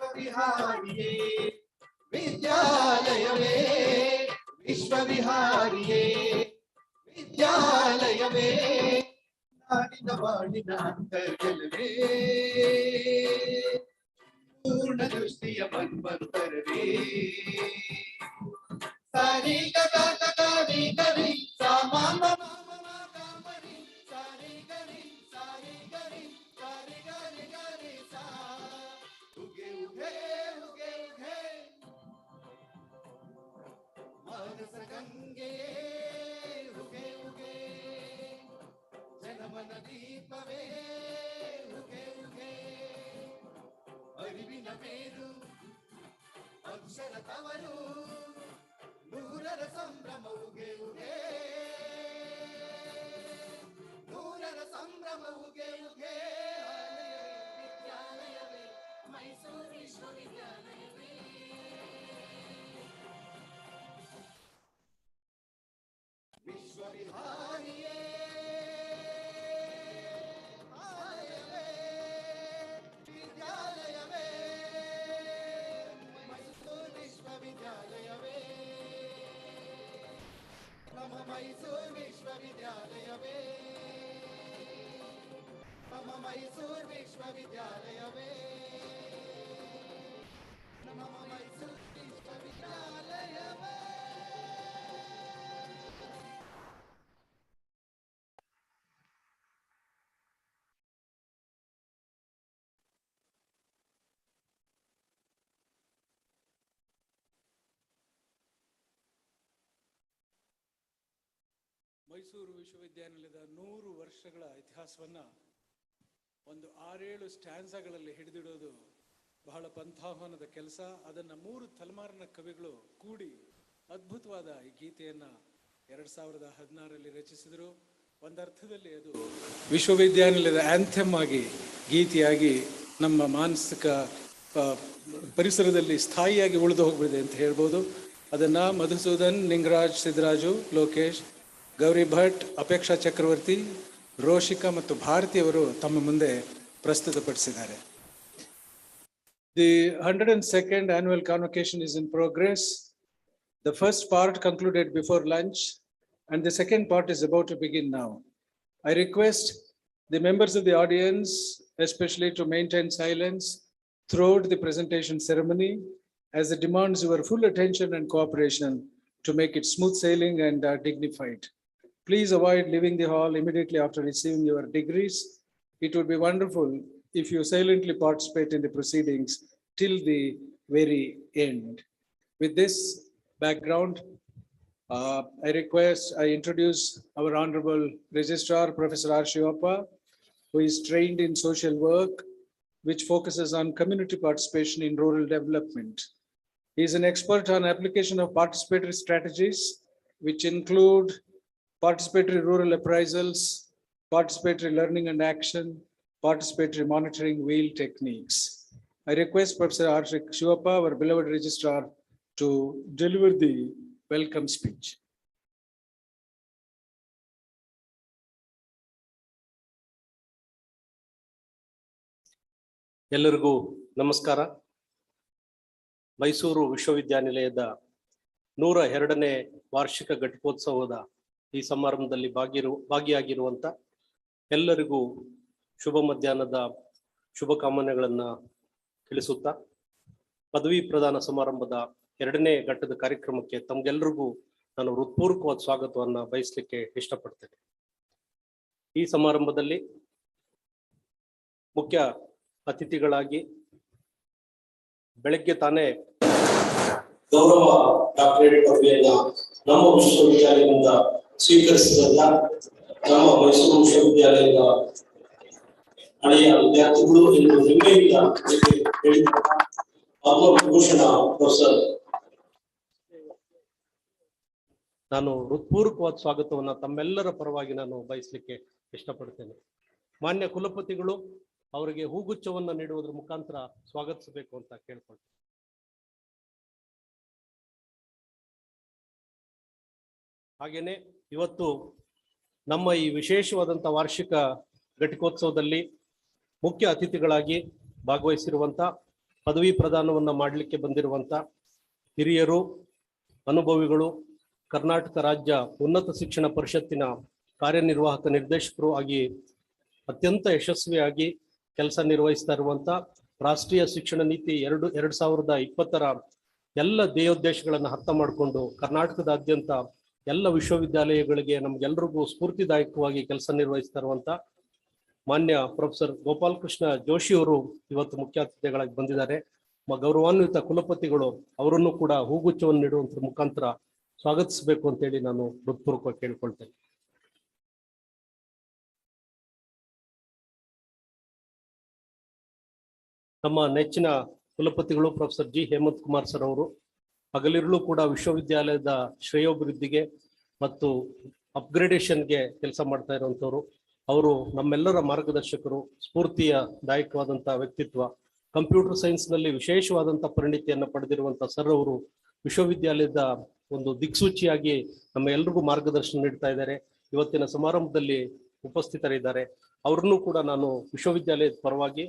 ವಿಶ್ವವಿಹಾರಿಯೇ ವಿದ್ಯಾಲಯವೇ ವಿಶ್ವವಿಹಾರಿಯೇ ವಿದ್ಯಾಲಯವೇ ನಾಡಿನ ಬಾಳಿನ ಅಂತರ್ಜಲವೇ ಪೂರ್ಣ ದೃಷ್ಟಿಯ ಮನ್ವಂತರವೇ ಸಾರಿ ಗರಿ ಗರಿ ಸಾಮಾಮ ಕಾಮರಿ ಸಾರಿ ಗರಿ ಸಾರಿ ಗರಿ ಸಾರಿ ಗರಿ ಗರಿ ಸಾ ಉಗೆ ಉಗೆ ಉಗೆ ಉಗೆ ಮಾನಸ ಗಂಗೆಯೇ ಉಗೆ ಉಗೆ ಜನಮನ ದೀಪವೇ ಉಗೆ ಉಗೆ ಅರಿವಿನ ಬೇರು ಅಕ್ಷರ ತವರು ನೂರರ ಸಂಭ್ರಮ ಉಗೆ ಉಗೆ ನೂರರ ಸಂಭ್ರಮ ಉಗೆ ಉಗೆ ವಿದ್ಯಾಲಯವೇ ಮೈಸೂರು ವಿಶ್ವವಿದ್ಯಾಲಯವೇ ವಿಶ್ವವಿಹಾರಿಯೇ ವಿದ್ಯಾಲಯವೇ ಮೈಸೂರು ವಿಶ್ವವಿದ್ಯಾಲಯವೇ ನಮ್ಮ ಮೈಸೂರು ವಿಶ್ವವಿದ್ಯಾಲಯವೇ ನಮ್ಮ ಮೈಸೂರು ವಿಶ್ವವಿದ್ಯಾಲಯವೇ ನಮ್ಮ ಮೈಸೂರು ವಿಶ್ವವಿದ್ಯಾಲಯವೇ ಮೈಸೂರು ವಿಶ್ವವಿದ್ಯಾನಿಲಯದ 100 ವರ್ಷಗಳ ಇತಿಹಾಸವನ್ನು ಒಂದು 6-7 ಸ್ಟ್ಯಾನ್ಸಾಗಳಲ್ಲಿ ಹಿಡಿದಿಡೋದು ಬಹಳ ಪಂಥಾಹ್ವಾನದ ಕೆಲಸ. ಅದನ್ನು 3 ತಲೆಮಾರಿನ ಕವಿಗಳು ಕೂಡಿ ಅದ್ಭುತವಾದ ಈ ಗೀತೆಯನ್ನು 2016ರಲ್ಲಿ ರಚಿಸಿದರು. ಒಂದರ್ಥದಲ್ಲಿ ಅದು ವಿಶ್ವವಿದ್ಯಾನಿಲಯದ ಆ್ಯಂಥೆಮ್ ಆಗಿ ಗೀತೆಯಾಗಿ ನಮ್ಮ ಮಾನಸಿಕ ಪರಿಸರದಲ್ಲಿ ಸ್ಥಾಯಿಯಾಗಿ ಉಳಿದು ಹೋಗ್ಬಿದೆ ಅಂತ ಹೇಳ್ಬೋದು. ಅದನ್ನು ಮಧುಸೂದನ್, ನಿಂಗರಾಜ್, ಸಿದ್ದರಾಜು, ಲೋಕೇಶ್, ಗೌರಿ ಭಟ್, ಅಪೇಕ್ಷಾ ಚಕ್ರವರ್ತಿ, ರೋಷಿಕಾ ಮತ್ತು ಭಾರತಿಯವರು ತಮ್ಮ ಮುಂದೆ ಪ್ರಸ್ತುತಪಡಿಸಿದ್ದಾರೆ. The 102nd annual convocation is in progress. The first part concluded before lunch and the second part is about to begin now. I request the members of the audience especially to maintain silence throughout the presentation ceremony as it demands your full attention and cooperation to make it smooth sailing and dignified. Please avoid leaving the hall immediately after receiving your degrees. It would be wonderful if you silently participate in the proceedings till the very end. With this background, I introduce our Honorable Registrar, Professor R. Shivappa, who is trained in social work, which focuses on community participation in rural development. He is an expert on application of participatory strategies, which include participatory rural appraisals, participatory learning and action, participatory monitoring wheel techniques. I request Professor R. Shivappa, our beloved registrar, to deliver the welcome speech. ಎಲ್ಲರಿಗೂ ನಮಸ್ಕಾರ. ಮೈಸೂರು ವಿಶ್ವವಿದ್ಯಾನಿಲಯದ 102ನೇ ವಾರ್ಷಿಕ ಘಟಿಕೋತ್ಸವದ ಈ ಸಮಾರಂಭದಲ್ಲಿ ಭಾಗಿಯಾಗಿರುವಂಥ ಎಲ್ಲರಿಗೂ ಶುಭ ಮಧ್ಯಾಹ್ನದ ಶುಭಕಾಮನೆಗಳನ್ನು ತಿಳಿಸುತ್ತಾ ಪದವಿ ಪ್ರದಾನ ಸಮಾರಂಭದ 2ನೇ ಘಟ್ಟದ ಕಾರ್ಯಕ್ರಮಕ್ಕೆ ತಮಗೆಲ್ಲರಿಗೂ ನಾನು ಹೃತ್ಪೂರ್ವಕವಾದ ಸ್ವಾಗತವನ್ನು ಬಯಸಲಿಕ್ಕೆ ಇಷ್ಟಪಡ್ತೇನೆ. ಈ ಸಮಾರಂಭದಲ್ಲಿ ಮುಖ್ಯ ಅತಿಥಿಗಳಾಗಿ ಬೆಳಗ್ಗೆ ತಾನೇ ಗೌರವ ಡಾಕ್ಟರೇಟ್ ಪದವಿಯನ್ನ ನಮ್ಮ ವಿಶ್ವವಿದ್ಯಾಲಯದಿಂದ ಸ್ವೀಕರಿಸಿದ ನಮ್ಮ ಮೈಸೂರು ವಿಶ್ವವಿದ್ಯಾಲಯದ ಹಳೆಯ ವಿದ್ಯಾರ್ಥಿಗಳು ಎಂದು ಹೆಮ್ಮೆಯಿಂದ ಹೇಳಿದ ಪದ್ಮಭೂಷಣ ಪ್ರೊಫೆಸರ್ ನಾನು ಹೃತ್ಪೂರ್ವಕವಾದ ಸ್ವಾಗತವನ್ನ ತಮ್ಮೆಲ್ಲರ ಪರವಾಗಿ ನಾನು ಬಯಸಲಿಕ್ಕೆ ಇಷ್ಟಪಡ್ತೇನೆ. ಮಾನ್ಯ ಕುಲಪತಿಗಳು ಅವರಿಗೆ ಹೂಗುಚ್ಛವನ್ನ ನೀಡುವುದರ ಮುಖಾಂತರ ಸ್ವಾಗತಿಸಬೇಕು ಅಂತ ಕೇಳ್ಕೊಳ್ತೇನೆ. ಹಾಗೇನೆ ಇವತ್ತು ನಮ್ಮ ಈ ವಿಶೇಷವಾದಂಥ ವಾರ್ಷಿಕ ಘಟಿಕೋತ್ಸವದಲ್ಲಿ ಮುಖ್ಯ ಅತಿಥಿಗಳಾಗಿ ಭಾಗವಹಿಸಿರುವಂಥ ಪದವಿ ಪ್ರದಾನವನ್ನು ಮಾಡಲಿಕ್ಕೆ ಬಂದಿರುವಂಥ ಹಿರಿಯರು, ಅನುಭವಿಗಳು, ಕರ್ನಾಟಕ ರಾಜ್ಯ ಉನ್ನತ ಶಿಕ್ಷಣ ಪರಿಷತ್ತಿನ ಕಾರ್ಯನಿರ್ವಾಹಕ ನಿರ್ದೇಶಕರು ಆಗಿ ಅತ್ಯಂತ ಯಶಸ್ವಿಯಾಗಿ ಕೆಲಸ ನಿರ್ವಹಿಸ್ತಾ ಇರುವಂಥ ರಾಷ್ಟ್ರೀಯ ಶಿಕ್ಷಣ ನೀತಿ 2020 ಎಲ್ಲ ಧ್ಯೇಯೋದ್ದೇಶಗಳನ್ನು ಅರ್ಥ ಮಾಡಿಕೊಂಡು ಕರ್ನಾಟಕದಾದ್ಯಂತ ಎಲ್ಲ ವಿಶ್ವವಿದ್ಯಾಲಯಗಳಿಗೆ ನಮ್ಗೆಲ್ರಿಗೂ ಸ್ಫೂರ್ತಿದಾಯಕವಾಗಿ ಕೆಲಸ ನಿರ್ವಹಿಸ್ತಾ ಇರುವಂಥ ಮಾನ್ಯ ಪ್ರೊಫೆಸರ್ ಗೋಪಾಲಕೃಷ್ಣ ಜೋಶಿ ಅವರು ಇವತ್ತು ಮುಖ್ಯ ಅತಿಥಿಗಳಾಗಿ ಬಂದಿದ್ದಾರೆ. ಗೌರವಾನ್ವಿತ ಕುಲಪತಿಗಳು ಅವರನ್ನು ಕೂಡ ಹೂಗುಚ್ಛವನ್ನು ನೀಡುವಂಥ ಮುಖಾಂತರ ಸ್ವಾಗತಿಸಬೇಕು ಅಂತೇಳಿ ನಾನು ಹೃತ್ಪೂರ್ವಕವಾಗಿ ಕೇಳ್ಕೊಳ್ತೇನೆ. ನಮ್ಮ ನೆಚ್ಚಿನ ಕುಲಪತಿಗಳು professor G Hemanth Kumar sir ಅವರು ಹಗಲಿರುಳು ಕೂಡ ವಿಶ್ವವಿದ್ಯಾಲಯದ ಶ್ರೇಯೋಭಿವೃದ್ಧಿಗೆ ಮತ್ತು ಅಪ್ಗ್ರೇಡೇಷನ್ಗೆ ಕೆಲಸ ಮಾಡ್ತಾ ಇರುವಂಥವ್ರು. ಅವರು ನಮ್ಮೆಲ್ಲರ ಮಾರ್ಗದರ್ಶಕರು, ಸ್ಫೂರ್ತಿಯದಾಯಕವಾದಂಥ ವ್ಯಕ್ತಿತ್ವ. ಕಂಪ್ಯೂಟರ್ ಸೈನ್ಸ್ನಲ್ಲಿ ವಿಶೇಷವಾದಂಥ ಪರಿಣಿತಿಯನ್ನು ಪಡೆದಿರುವಂಥ ಸರ್ ಅವರು ವಿಶ್ವವಿದ್ಯಾಲಯದ ಒಂದು ದಿಕ್ಸೂಚಿಯಾಗಿ ನಮ್ಮ ಎಲ್ರಿಗೂ ಮಾರ್ಗದರ್ಶನ ನೀಡ್ತಾ ಇದ್ದಾರೆ. ಇವತ್ತಿನ ಸಮಾರಂಭದಲ್ಲಿ ಉಪಸ್ಥಿತರಿದ್ದಾರೆ. ಅವ್ರನ್ನೂ ಕೂಡ ನಾನು ವಿಶ್ವವಿದ್ಯಾಲಯದ ಪರವಾಗಿ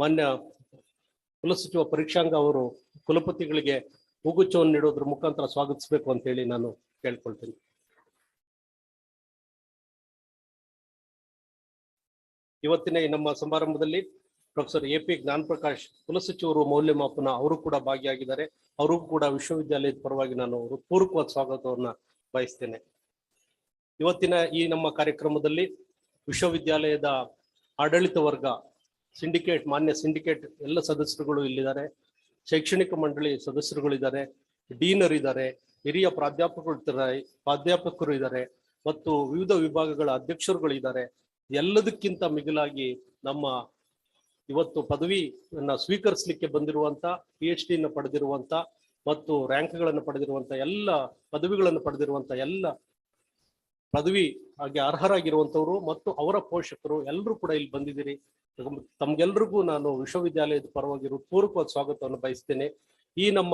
ಮಾನ್ಯ ಕುಲಸಚಿವ ಪರೀಕ್ಷಾಂಗ ಅವರು ಕುಲಪತಿಗಳಿಗೆ ಹೂಗುಚ್ಛವನ್ನು ನೀಡೋದ್ರ ಮುಖಾಂತರ ಸ್ವಾಗತಿಸಬೇಕು ಅಂತೇಳಿ ನಾನು ಕೇಳ್ಕೊಳ್ತೀನಿ. ಇವತ್ತಿನ ಈ ನಮ್ಮ ಸಮಾರಂಭದಲ್ಲಿ ಪ್ರೊಫೆಸರ್ AP ಜ್ಞಾನಪ್ರಕಾಶ್ ಕುಲಸಚಿವರು ಮೌಲ್ಯಮಾಪನ ಅವರು ಕೂಡ ಭಾಗಿಯಾಗಿದ್ದಾರೆ. ಅವರಿಗೂ ಕೂಡ ವಿಶ್ವವಿದ್ಯಾಲಯದ ಪರವಾಗಿ ನಾನು ಪೂರ್ವಕವಾದ ಸ್ವಾಗತವನ್ನ ಬಯಸ್ತೇನೆ. ಇವತ್ತಿನ ಈ ನಮ್ಮ ಕಾರ್ಯಕ್ರಮದಲ್ಲಿ ವಿಶ್ವವಿದ್ಯಾಲಯದ ಆಡಳಿತ ವರ್ಗ, ಸಿಂಡಿಕೇಟ್, ಮಾನ್ಯ ಸಿಂಡಿಕೇಟ್ ಎಲ್ಲ ಸದಸ್ಯರುಗಳು ಇಲ್ಲಿದ್ದಾರೆ, ಶೈಕ್ಷಣಿಕ ಮಂಡಳಿ ಸದಸ್ಯರುಗಳಿದ್ದಾರೆ, ಡೀನರ್ ಇದ್ದಾರೆ, ಹಿರಿಯ ಪ್ರಾಧ್ಯಾಪಕರು ಇದ್ದಾರೆ ಮತ್ತು ವಿವಿಧ ವಿಭಾಗಗಳ ಅಧ್ಯಕ್ಷರುಗಳಿದ್ದಾರೆ. ಎಲ್ಲದಕ್ಕಿಂತ ಮಿಗಿಲಾಗಿ ನಮ್ಮ ಇವತ್ತು ಪದವಿಯನ್ನ ಸ್ವೀಕರಿಸಲಿಕ್ಕೆ ಬಂದಿರುವಂತ PhD ಪಡೆದಿರುವಂತ ಮತ್ತು ರ್ಯಾಂಕ್ಗಳನ್ನು ಪಡೆದಿರುವಂತ ಎಲ್ಲ ಪದವಿಗಳನ್ನು ಪಡೆದಿರುವಂತ ಎಲ್ಲ ಪದವಿ ಹಾಗೆ ಅರ್ಹರಾಗಿರುವಂತವರು ಮತ್ತು ಅವರ ಪೋಷಕರು ಎಲ್ಲರೂ ಕೂಡ ಇಲ್ಲಿ ಬಂದಿದ್ದೀರಿ. ತಮ್ಗೆಲ್ರಿಗೂ ನಾನು ವಿಶ್ವವಿದ್ಯಾಲಯದ ಪರವಾಗಿ ಪೂರ್ವಕವಾದ ಸ್ವಾಗತವನ್ನು ಬಯಸ್ತೇನೆ. ಈ ನಮ್ಮ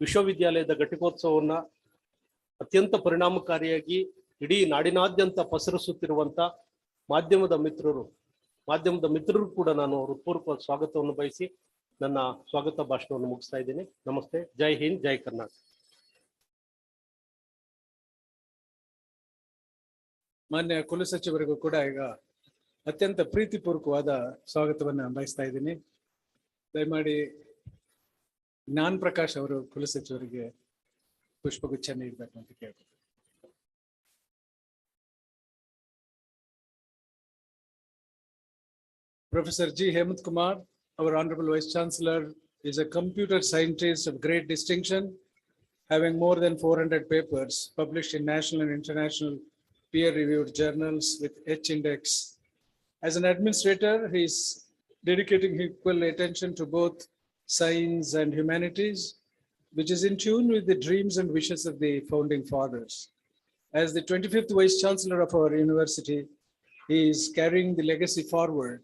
ವಿಶ್ವವಿದ್ಯಾಲಯದ ಘಟಿಕೋತ್ಸವವನ್ನ ಅತ್ಯಂತ ಪರಿಣಾಮಕಾರಿಯಾಗಿ ಇಡೀ ನಾಡಿನಾದ್ಯಂತ ಪಸರಿಸುತ್ತಿರುವಂತ ಮಾಧ್ಯಮದ ಮಿತ್ರರು ಕೂಡ ನಾನು ಹೃತ್ಪೂರ್ವಕವಾದ ಸ್ವಾಗತವನ್ನು ಬಯಸಿ ನನ್ನ ಸ್ವಾಗತ ಭಾಷಣವನ್ನು ಮುಗಿಸ್ತಾ ಇದ್ದೇನೆ. ನಮಸ್ತೆ. ಜೈ ಹಿಂದ್, ಜೈ ಕರ್ನಾಟಕ. ಮಾನ್ಯ ಕುಲಸಚಿವರಿಗೂ ಕೂಡ ಈಗ ಅತ್ಯಂತ ಪ್ರೀತಿಪೂರ್ವಕವಾದ ಸ್ವಾಗತವನ್ನು ಬಯಸ್ತಾ ಇದ್ದೀನಿ. ದಯಮಾಡಿ ಜ್ಞಾನ್ ಪ್ರಕಾಶ್ ಅವರು ಕುಲಸಚಿವರಿಗೆ ಪುಷ್ಪಗುಚ್ಛ ನೀಡಬೇಕು ಅಂತ ಕೇಳ್ತಾರೆ. Professor G. Hemant Kumar, our Honorable Vice Chancellor, is a computer scientist of great distinction, having more than 400 papers published in national and international peer-reviewed journals with H-index. As an administrator, he is dedicating equal attention to both science and humanities, which is in tune with the dreams and wishes of the founding fathers. As the 25th Vice Chancellor of our university, he is carrying the legacy forward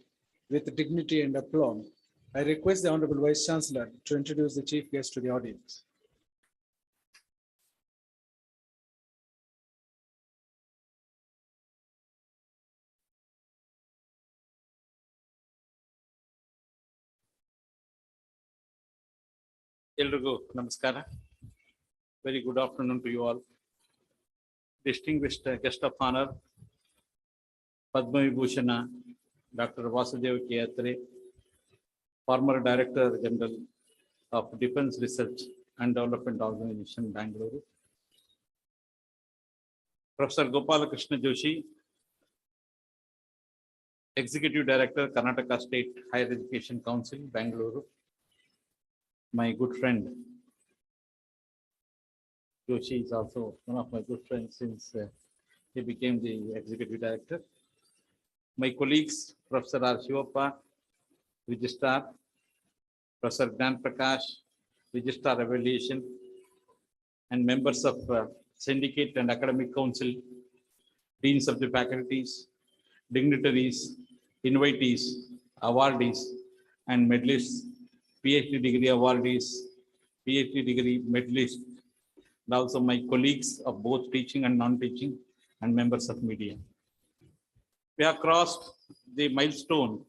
with dignity and aplomb. I request the Honorable Vice Chancellor to introduce the chief guest to the audience. ಎಲ್ರಿಗೂ ನಮಸ್ಕಾರ. Very good afternoon to you all. Distinguished guest of honor, Padma Vibhushana Dr. Vasudev K. former Director General of Defense Research and Development Organization, Bangalore. Professor Gopalakrishna Joshi, Executive Director, Karnataka State Higher Education Council, Bangalore. My good friend Joshi is also one of my good friends since he became the Executive Director. My colleagues, Professor R. Shivappa, Registrar, Professor Gnan Prakash, Registrar Evaluation, and members of Syndicate and Academic Council, Deans of the faculties, dignitaries, invitees, awardees, and medalists, PhD degree awardees, PhD degree medalists, and also my colleagues of both teaching and non-teaching, and members of media. We have crossed the milestone,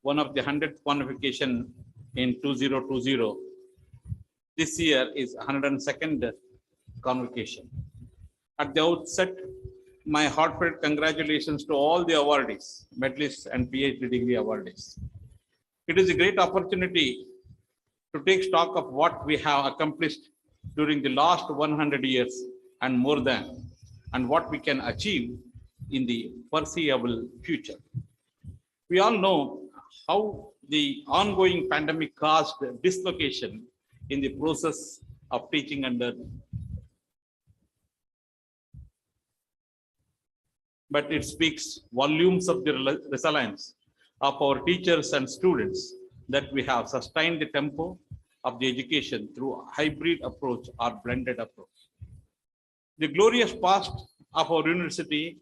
one of the 100th convocation in 2020. This year is 102nd convocation. At the outset, my heartfelt congratulations to all the awardees, medalists and PhD degree awardees. It is a great opportunity to take stock of what we have accomplished during the last 100 years and more than, and what we can achieve in the foreseeable future. We all know how the ongoing pandemic caused dislocation in the process of teaching and learning. But it speaks volumes of the resilience of our teachers and students that we have sustained the tempo of the education through a hybrid approach or blended approach. The glorious past of our university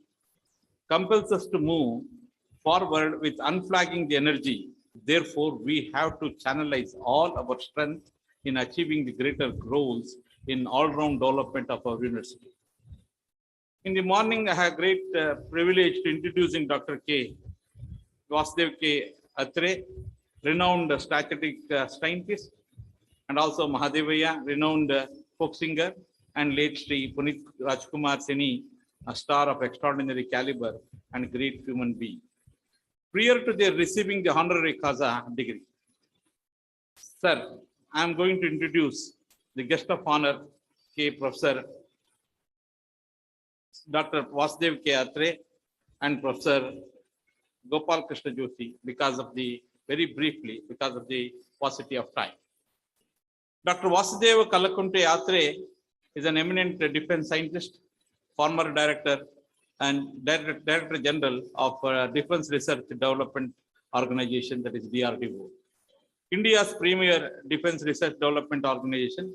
compels us to move forward with unflagging the energy. Therefore, we have to channelize all our strength in achieving the greater goals in all-round development of our university. In the morning, I have great privilege to introducing Dr. Vasudev K. Atre, renowned strategic scientist, and also Mahadevaya, renowned folk singer, and late Sri Punit Rajkumar Seni, a star of extraordinary caliber and great human being. Prior to their receiving the honorary causa degree, sir, I am going to introduce the guest of honor, Professor Dr. Vasudev K. Atre and Professor Gopal Krishna Joshi, because of the paucity of time. Dr. Vasudev Kalakunte Atre is an eminent defense scientist, former director and Director General of Defense Research Development Organization, that is DRDO. India's premier defense research development organization.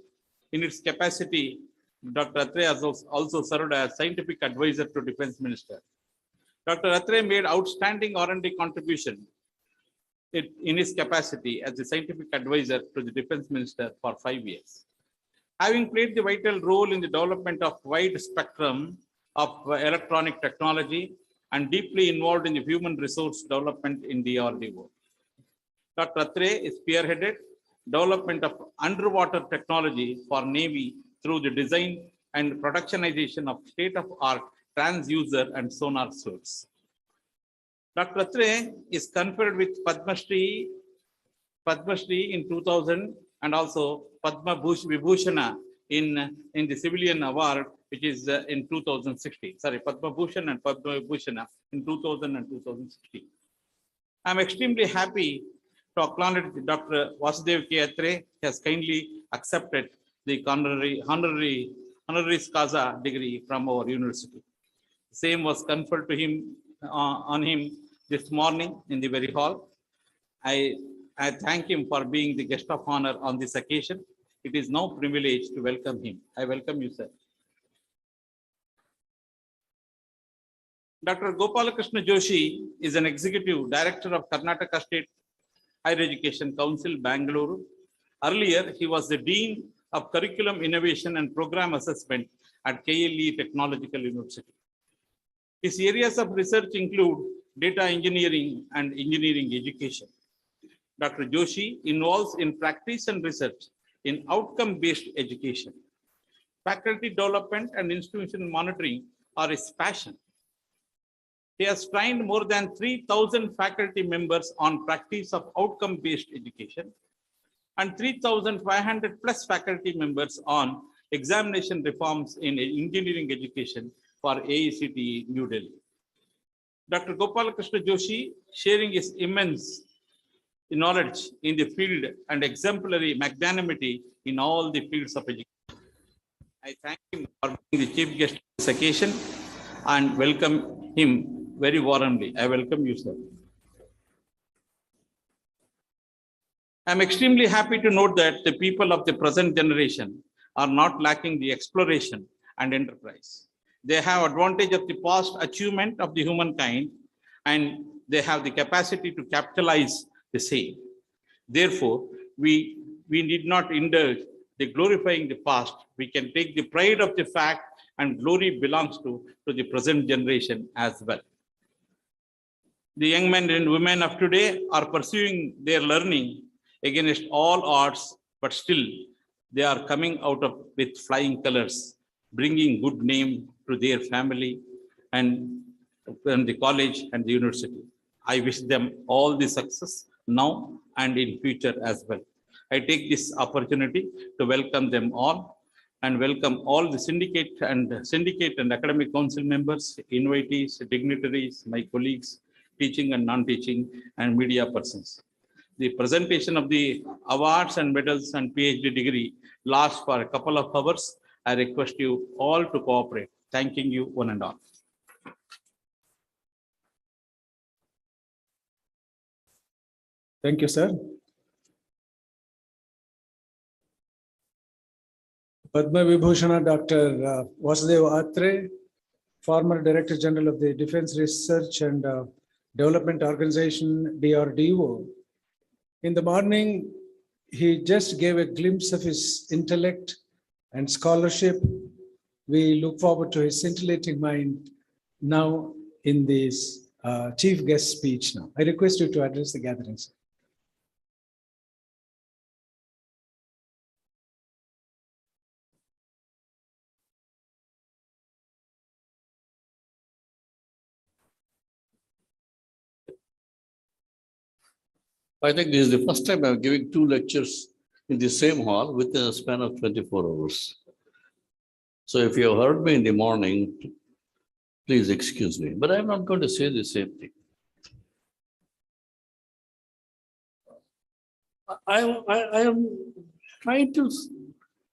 In its capacity, Dr. Atre has also served as scientific advisor to Defense Minister. Dr. Atre made outstanding R&D contribution in his capacity as a scientific advisor to the Defense Minister for 5 years. Having played the vital role in the development of wide spectrum of electronic technology and deeply involved in the human resource development in DRDO. Dr. Atre is spearheaded development of underwater technology for Navy through the design and productionization of state-of-art transducer and sonar suites. Dr. Atre is conferred with Padma Shri in 2000 and also Padma Vibhushana in the civilian award, which is in 2016. Sorry, Padma Bhushan and Padma Vibhushana in 2000 and 2016. I am extremely happy to acknowledge Dr. Vasudev K. Atre has kindly accepted the honoris causa degree from our university. Same was conferred to him on him this morning in the very hall. I thank him for being the guest of honor on this occasion. It is now privilege to welcome him. I welcome you, sir. Dr. Gopal Krishna Joshi is an executive director of Karnataka State Higher Education Council, Bangalore. Earlier, he was the Dean of Curriculum Innovation and Program Assessment at KLE Technological University. His areas of research include data engineering and engineering education. Dr. Joshi involves in practice and research in outcome-based education. Faculty development and institution monitoring are his passion. He has trained more than 3,000 faculty members on practice of outcome-based education and 3,500 plus faculty members on examination reforms in engineering education for AICTE New Delhi. Dr. Gopal Krishna Joshi, sharing his immense knowledge in the field and exemplary magnanimity in all the fields of education. I thank him for being the chief guest of this occasion and welcome him very warmly. I welcome you, sir. I am extremely happy to note that the people of the present generation are not lacking the exploration and enterprise. They have advantage of the past achievement of the humankind and they have the capacity to capitalize the same. Therefore, we need not indulge the glorifying the past. We can take the pride of the fact and glory belongs to the present generation as well. The young men and women of today are pursuing their learning against all odds, but still they are coming out of with flying colors, bringing good name to their family and the college and the university. I wish them all the success now and in future as well. I take this opportunity to welcome them all and welcome all the syndicate and academic council members, invitees, dignitaries, my colleagues, teaching and non-teaching, and media persons. The presentation of the awards and medals and PhD degree lasts for a couple of hours. I request you all to cooperate. Thanking you one and all. Thank you, sir. Padma Vibhushana Dr. Vasudev Atre, former Director General of the Defense Research and Development Organization, DRDO. In the morning, he just gave a glimpse of his intellect and scholarship. We look forward to his scintillating mind now in this chief guest speech now. I request you to address the gatherings. I think this is the first time I'm giving 2 lectures in the same hall within a span of 24 hours. So if you have heard me in the morning, please excuse me, but I'm not going to say the same thing. I am trying to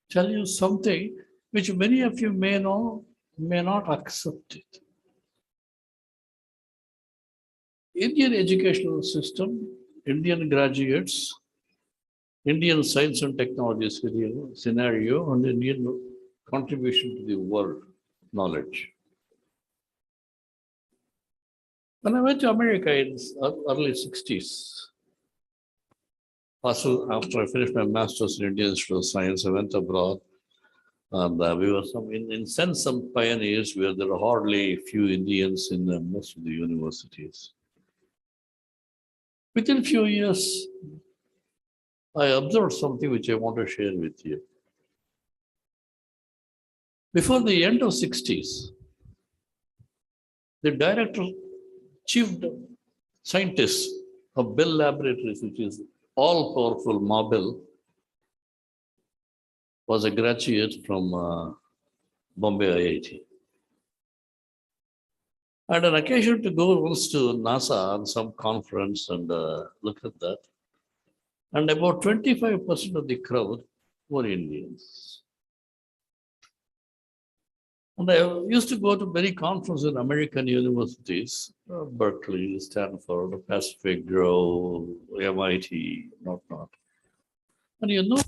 tell you something which many of you may know, may not accept it. Indian educational system, Indian graduates, Indian science and technology scenario, and Indian contribution to the world knowledge. When I went to America in early 60s, after I finished my master's in Indian Institute of Science, I went abroad, and we were in sense some pioneers where there are hardly few Indians in most of the universities. Within a few years, I observed something which I want to share with you. Before the end of 60s, the director, chief scientist of Bell Laboratories, which is all-powerful Marble, was a graduate from Bombay IIT. I had an occasion to go once to NASA on some conference and look at that. And about 25% of the crowd were Indians. And I used to go to many conferences in American universities, Berkeley, Stanford, Pacific Grove, MIT, whatnot. And you know,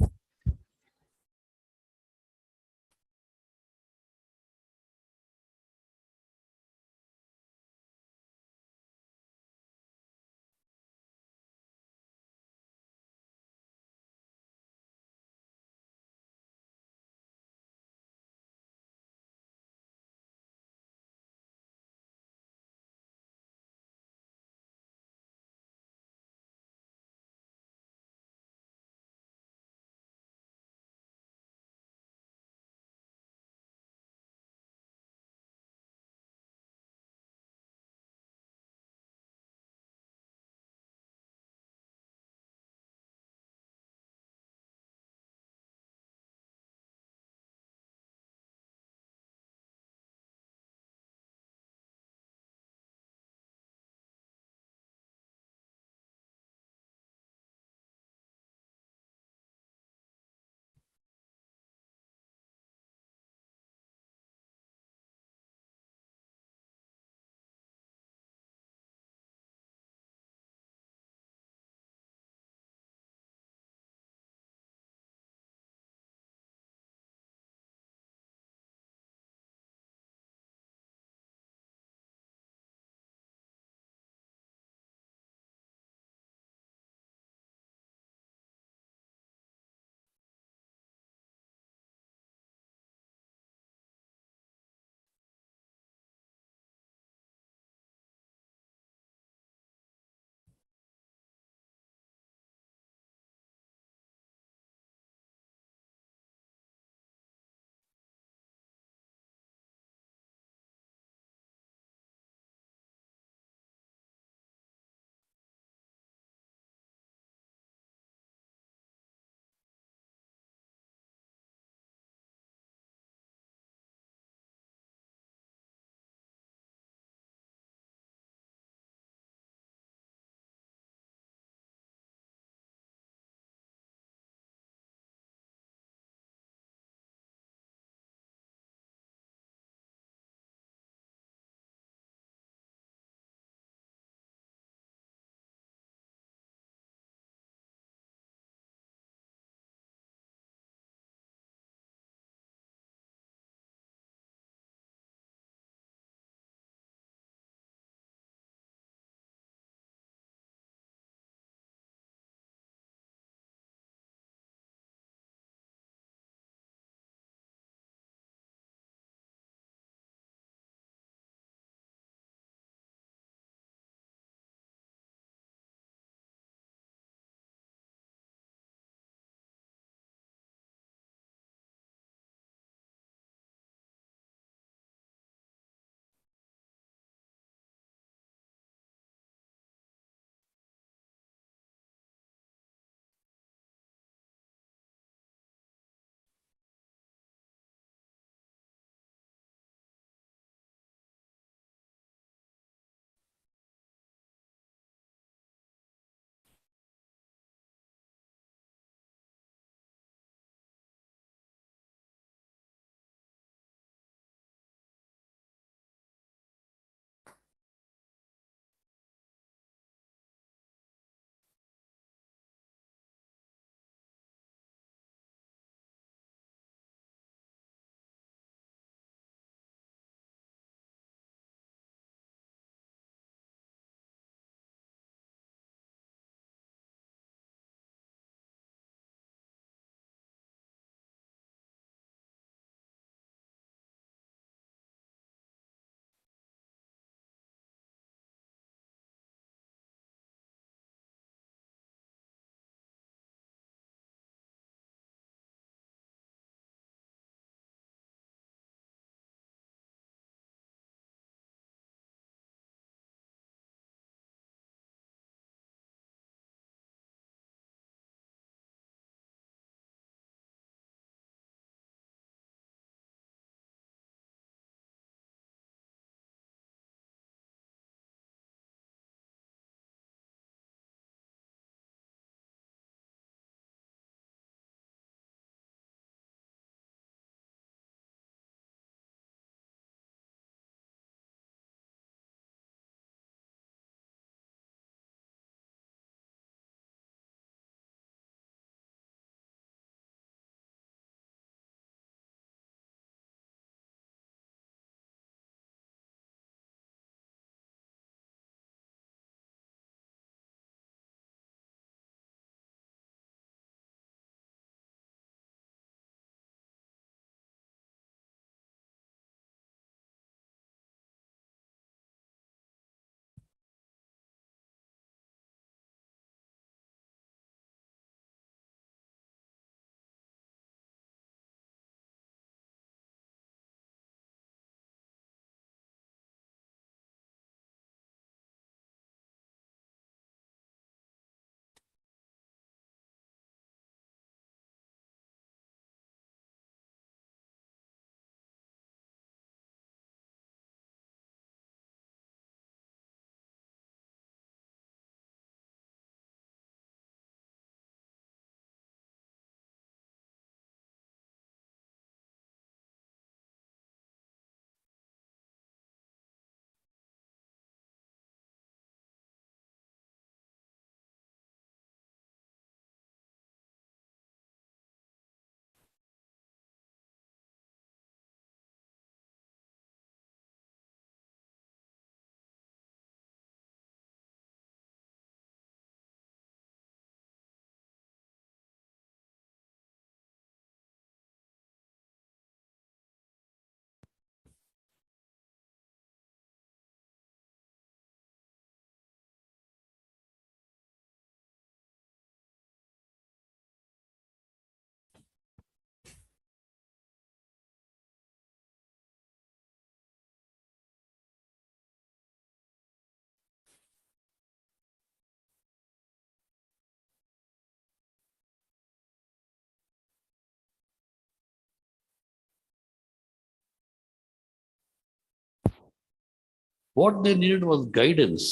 What they needed was guidance.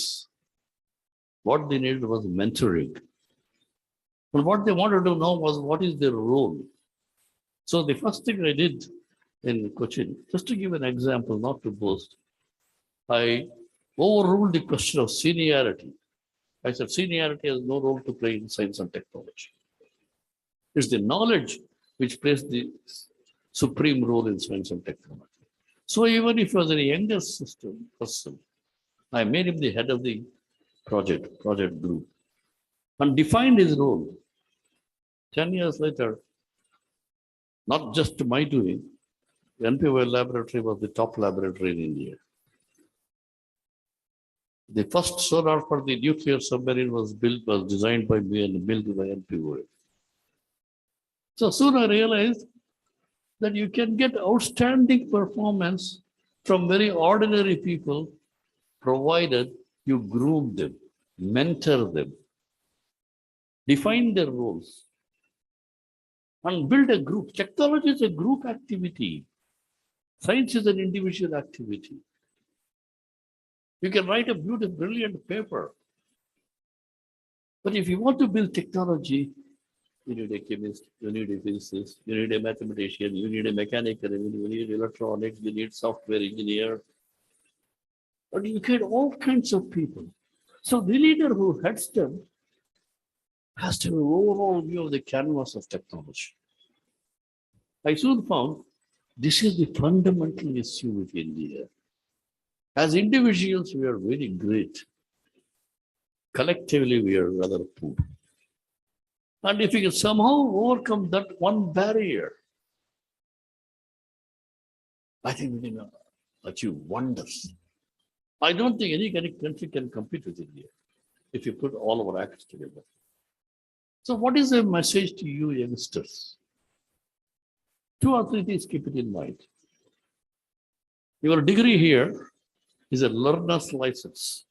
What they needed was mentoring. And what they wanted to know was what is their role. So the first thing I did in Cochin, just to give an example, not to boast, I overruled the question of seniority. I said seniority has no role to play in science and technology. It's the knowledge which plays the supreme role in science and technology. So even if he was a younger person, I made him the head of the project group, and defined his role. 10 years later, not just my doing, the NPY laboratory was the top laboratory in India. The first sonar for the nuclear submarine was designed by me and built by NPY. So soon I realized that you can get outstanding performance from very ordinary people, provided you groom them, mentor them, define their roles, and build a group. Technology is a group activity. Science is an individual activity. You can write a beautiful, brilliant paper. But if you want to build technology, you need a chemist, you need a physicist, you need a mathematician, you need a mechanical, you need electronics, you need software engineer. But you get all kinds of people. So the leader who heads them has to have an overall view of the canvas of technology. I soon found this is the fundamental issue with India. As individuals, we are very great. Collectively, we are rather poor. And if we can somehow overcome that one barrier, I think we can achieve wonders. I don't think any country can compete with India if you put all our acts together. So what is the message to you youngsters? 2 or 3 things, keep it in mind. Your degree here is a learner's license.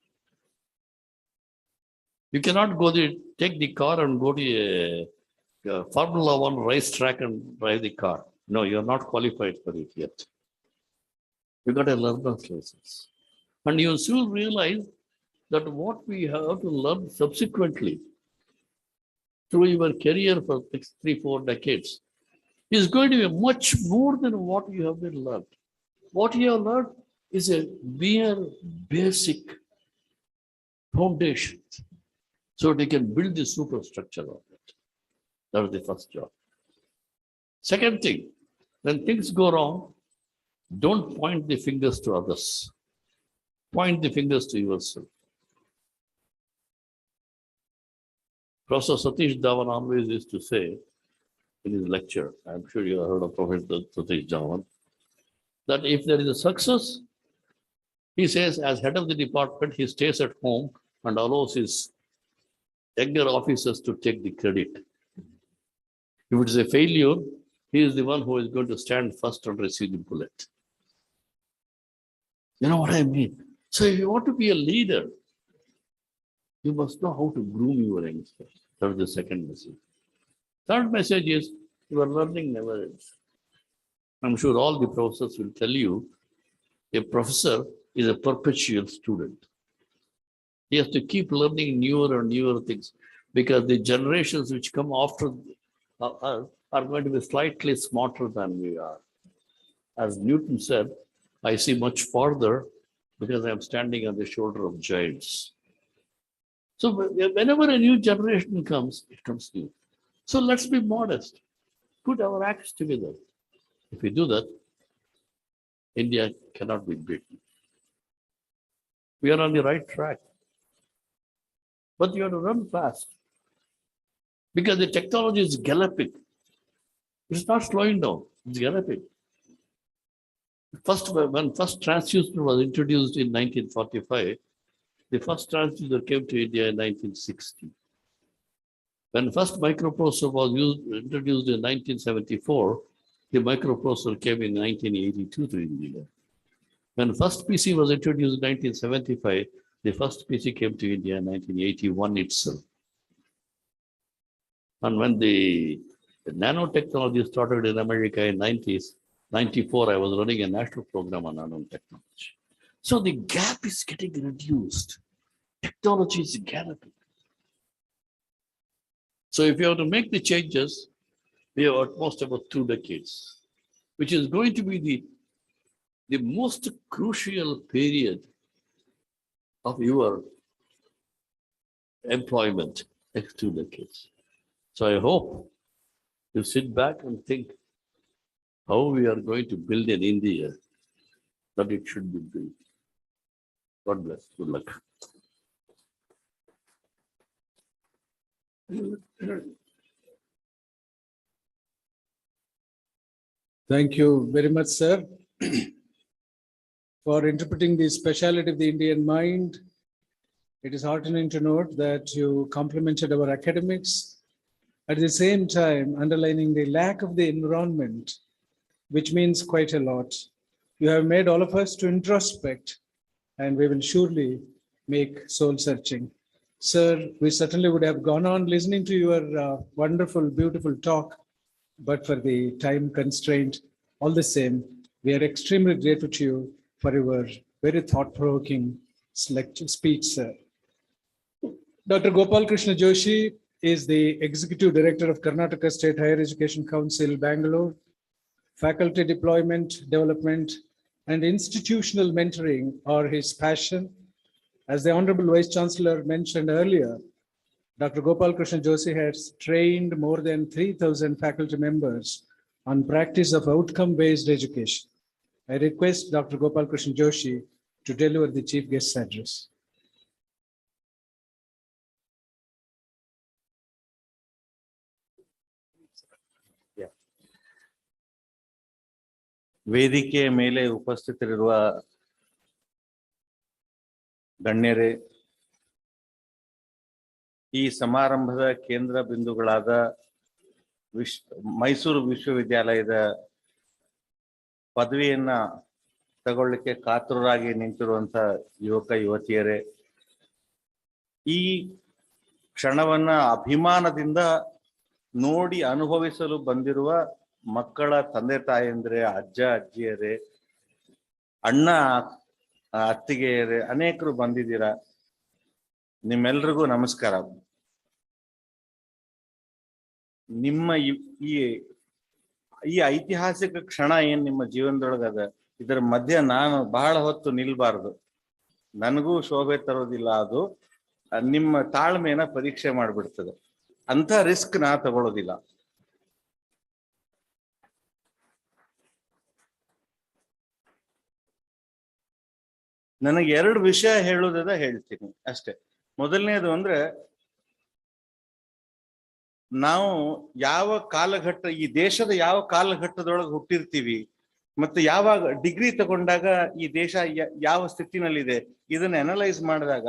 You cannot take the car and go to a Formula 1 race track and drive the car. No, you're not qualified for it yet. You got a learner's license. And you soon realize that what we have to learn subsequently through your career for 3-4 decades is going to be much more than what you have been learned. What you have learned is a mere basic foundation, so they can build the superstructure of it. That was the first job. Second thing, when things go wrong, don't point the fingers to others. Point the fingers to yourself. Professor Satish Dhawan always used to say in his lecture, I'm sure you have heard of Professor Satish Dhawan, that if there is a success, he says as head of the department, he stays at home and allows his younger officers to take the credit. If it is a failure, he is the one who is going to stand first and receive the bullet. You know what I mean? So if you want to be a leader, you must know how to groom your youngsters. That is the second message. Third message is your learning never ends. I'm sure all the professors will tell you a professor is a perpetual student. He has to keep learning newer and newer things because the generations which come after us are going to be slightly smarter than we are. As Newton said, I see much farther because I'm standing on the shoulder of giants. So whenever a new generation comes, it comes new. So let's be modest. Put our acts together. If we do that, India cannot be beaten. We are on the right track. But you have to run fast. Because the technology is galloping. It's not slowing down, it's galloping. When first transducer was introduced in 1945, the first transducer came to India in 1960. When first microprocessor was introduced in 1974, the microprocessor came in 1982 to India. When first PC was introduced in 1975, the first PC came to India in 1981 itself. And when the nanotechnology started in America in 1994, I was running a national program on nanotechnology. So the gap is getting reduced. Technology is galloping. So if you have to make the changes, we have at most about 2 decades, which is going to be the most crucial period of your employment, next 2 decades. So I hope you sit back and think how we are going to build an India that it should be built. God bless. Good luck. Thank you very much, sir, for interpreting the speciality of the Indian mind. It is heartening to note that you complimented our academics, at the same time underlining the lack of the environment, which means quite a lot. You have made all of us to introspect, and we will surely make soul searching. Sir, we certainly would have gone on listening to your wonderful, beautiful talk, but for the time constraint, all the same, we are extremely grateful to you for your very thought-provoking speech, sir. Dr. Gopal Krishna Joshi is the Executive Director of Karnataka State Higher Education Council, Bangalore. Faculty deployment, development, and institutional mentoring are his passion. As the Honorable Vice Chancellor mentioned earlier, Dr. Gopal Krishna Joshi has trained more than 3,000 faculty members on practice of outcome-based education. I request Dr. Gopal Krishna Joshi to deliver the Chief Guest's address. ವೇದಿಕೆಯ ಮೇಲೆ ಉಪಸ್ಥಿತರಿರುವ ಗಣ್ಯರೇ, ಈ ಸಮಾರಂಭದ ಕೇಂದ್ರ ಬಿಂದುಗಳಾದ ಮೈಸೂರು ವಿಶ್ವವಿದ್ಯಾಲಯದ ಪದವಿಯನ್ನ ತಗೊಳ್ಳಿಕ್ಕೆ ಕಾತುರರಾಗಿ ನಿಂತಿರುವಂತ ಯುವಕ ಯುವತಿಯರೇ, ಈ ಕ್ಷಣವನ್ನ ಅಭಿಮಾನದಿಂದ ನೋಡಿ ಅನುಭವಿಸಲು ಬಂದಿರುವ ಮಕ್ಕಳ ತಂದೆ ತಾಯಂದ್ರೆ, ಅಜ್ಜ ಅಜ್ಜಿಯರೇ, ಅಣ್ಣ ಅತ್ತಿಗೆಯರೇ, ಅನೇಕರು ಬಂದಿದ್ದೀರಾ. ನಿಮ್ಮೆಲ್ರಿಗೂ ನಮಸ್ಕಾರ. ನಿಮ್ಮ ಈ ಐತಿಹಾಸಿಕ ಕ್ಷಣ ಏನ್ ನಿಮ್ಮ ಜೀವನದೊಳಗದ, ಇದರ ಮಧ್ಯೆ ನಾನು ಬಹಳ ಹೊತ್ತು ನಿಲ್ಬಾರ್ದು. ನನಗೂ ಶೋಭೆ ತರೋದಿಲ್ಲ. ಅದು ನಿಮ್ಮ ತಾಳ್ಮೆನ ಪರೀಕ್ಷೆ ಮಾಡ್ಬಿಡ್ತದೆ. ಅಂತ ರಿಸ್ಕ್ ನಾ ತಗೊಳ್ಳೋದಿಲ್ಲ. ನನಗೆ 2 ವಿಷಯ ಹೇಳೋದದ ಹೇಳ್ತೀನಿ ಅಷ್ಟೇ. ಮೊದಲನೇದು ಅಂದ್ರೆ, ನಾವು ಯಾವ ಕಾಲಘಟ್ಟ, ಈ ದೇಶದ ಯಾವ ಕಾಲಘಟ್ಟದೊಳಗೆ ಹುಟ್ಟಿರ್ತೀವಿ, ಮತ್ತೆ ಯಾವಾಗ ಡಿಗ್ರಿ ತಗೊಂಡಾಗ ಈ ದೇಶ ಯಾವ ಸ್ಥಿತಿನಲ್ಲಿದೆ, ಇದನ್ನ ಅನಲೈಸ್ ಮಾಡಿದಾಗ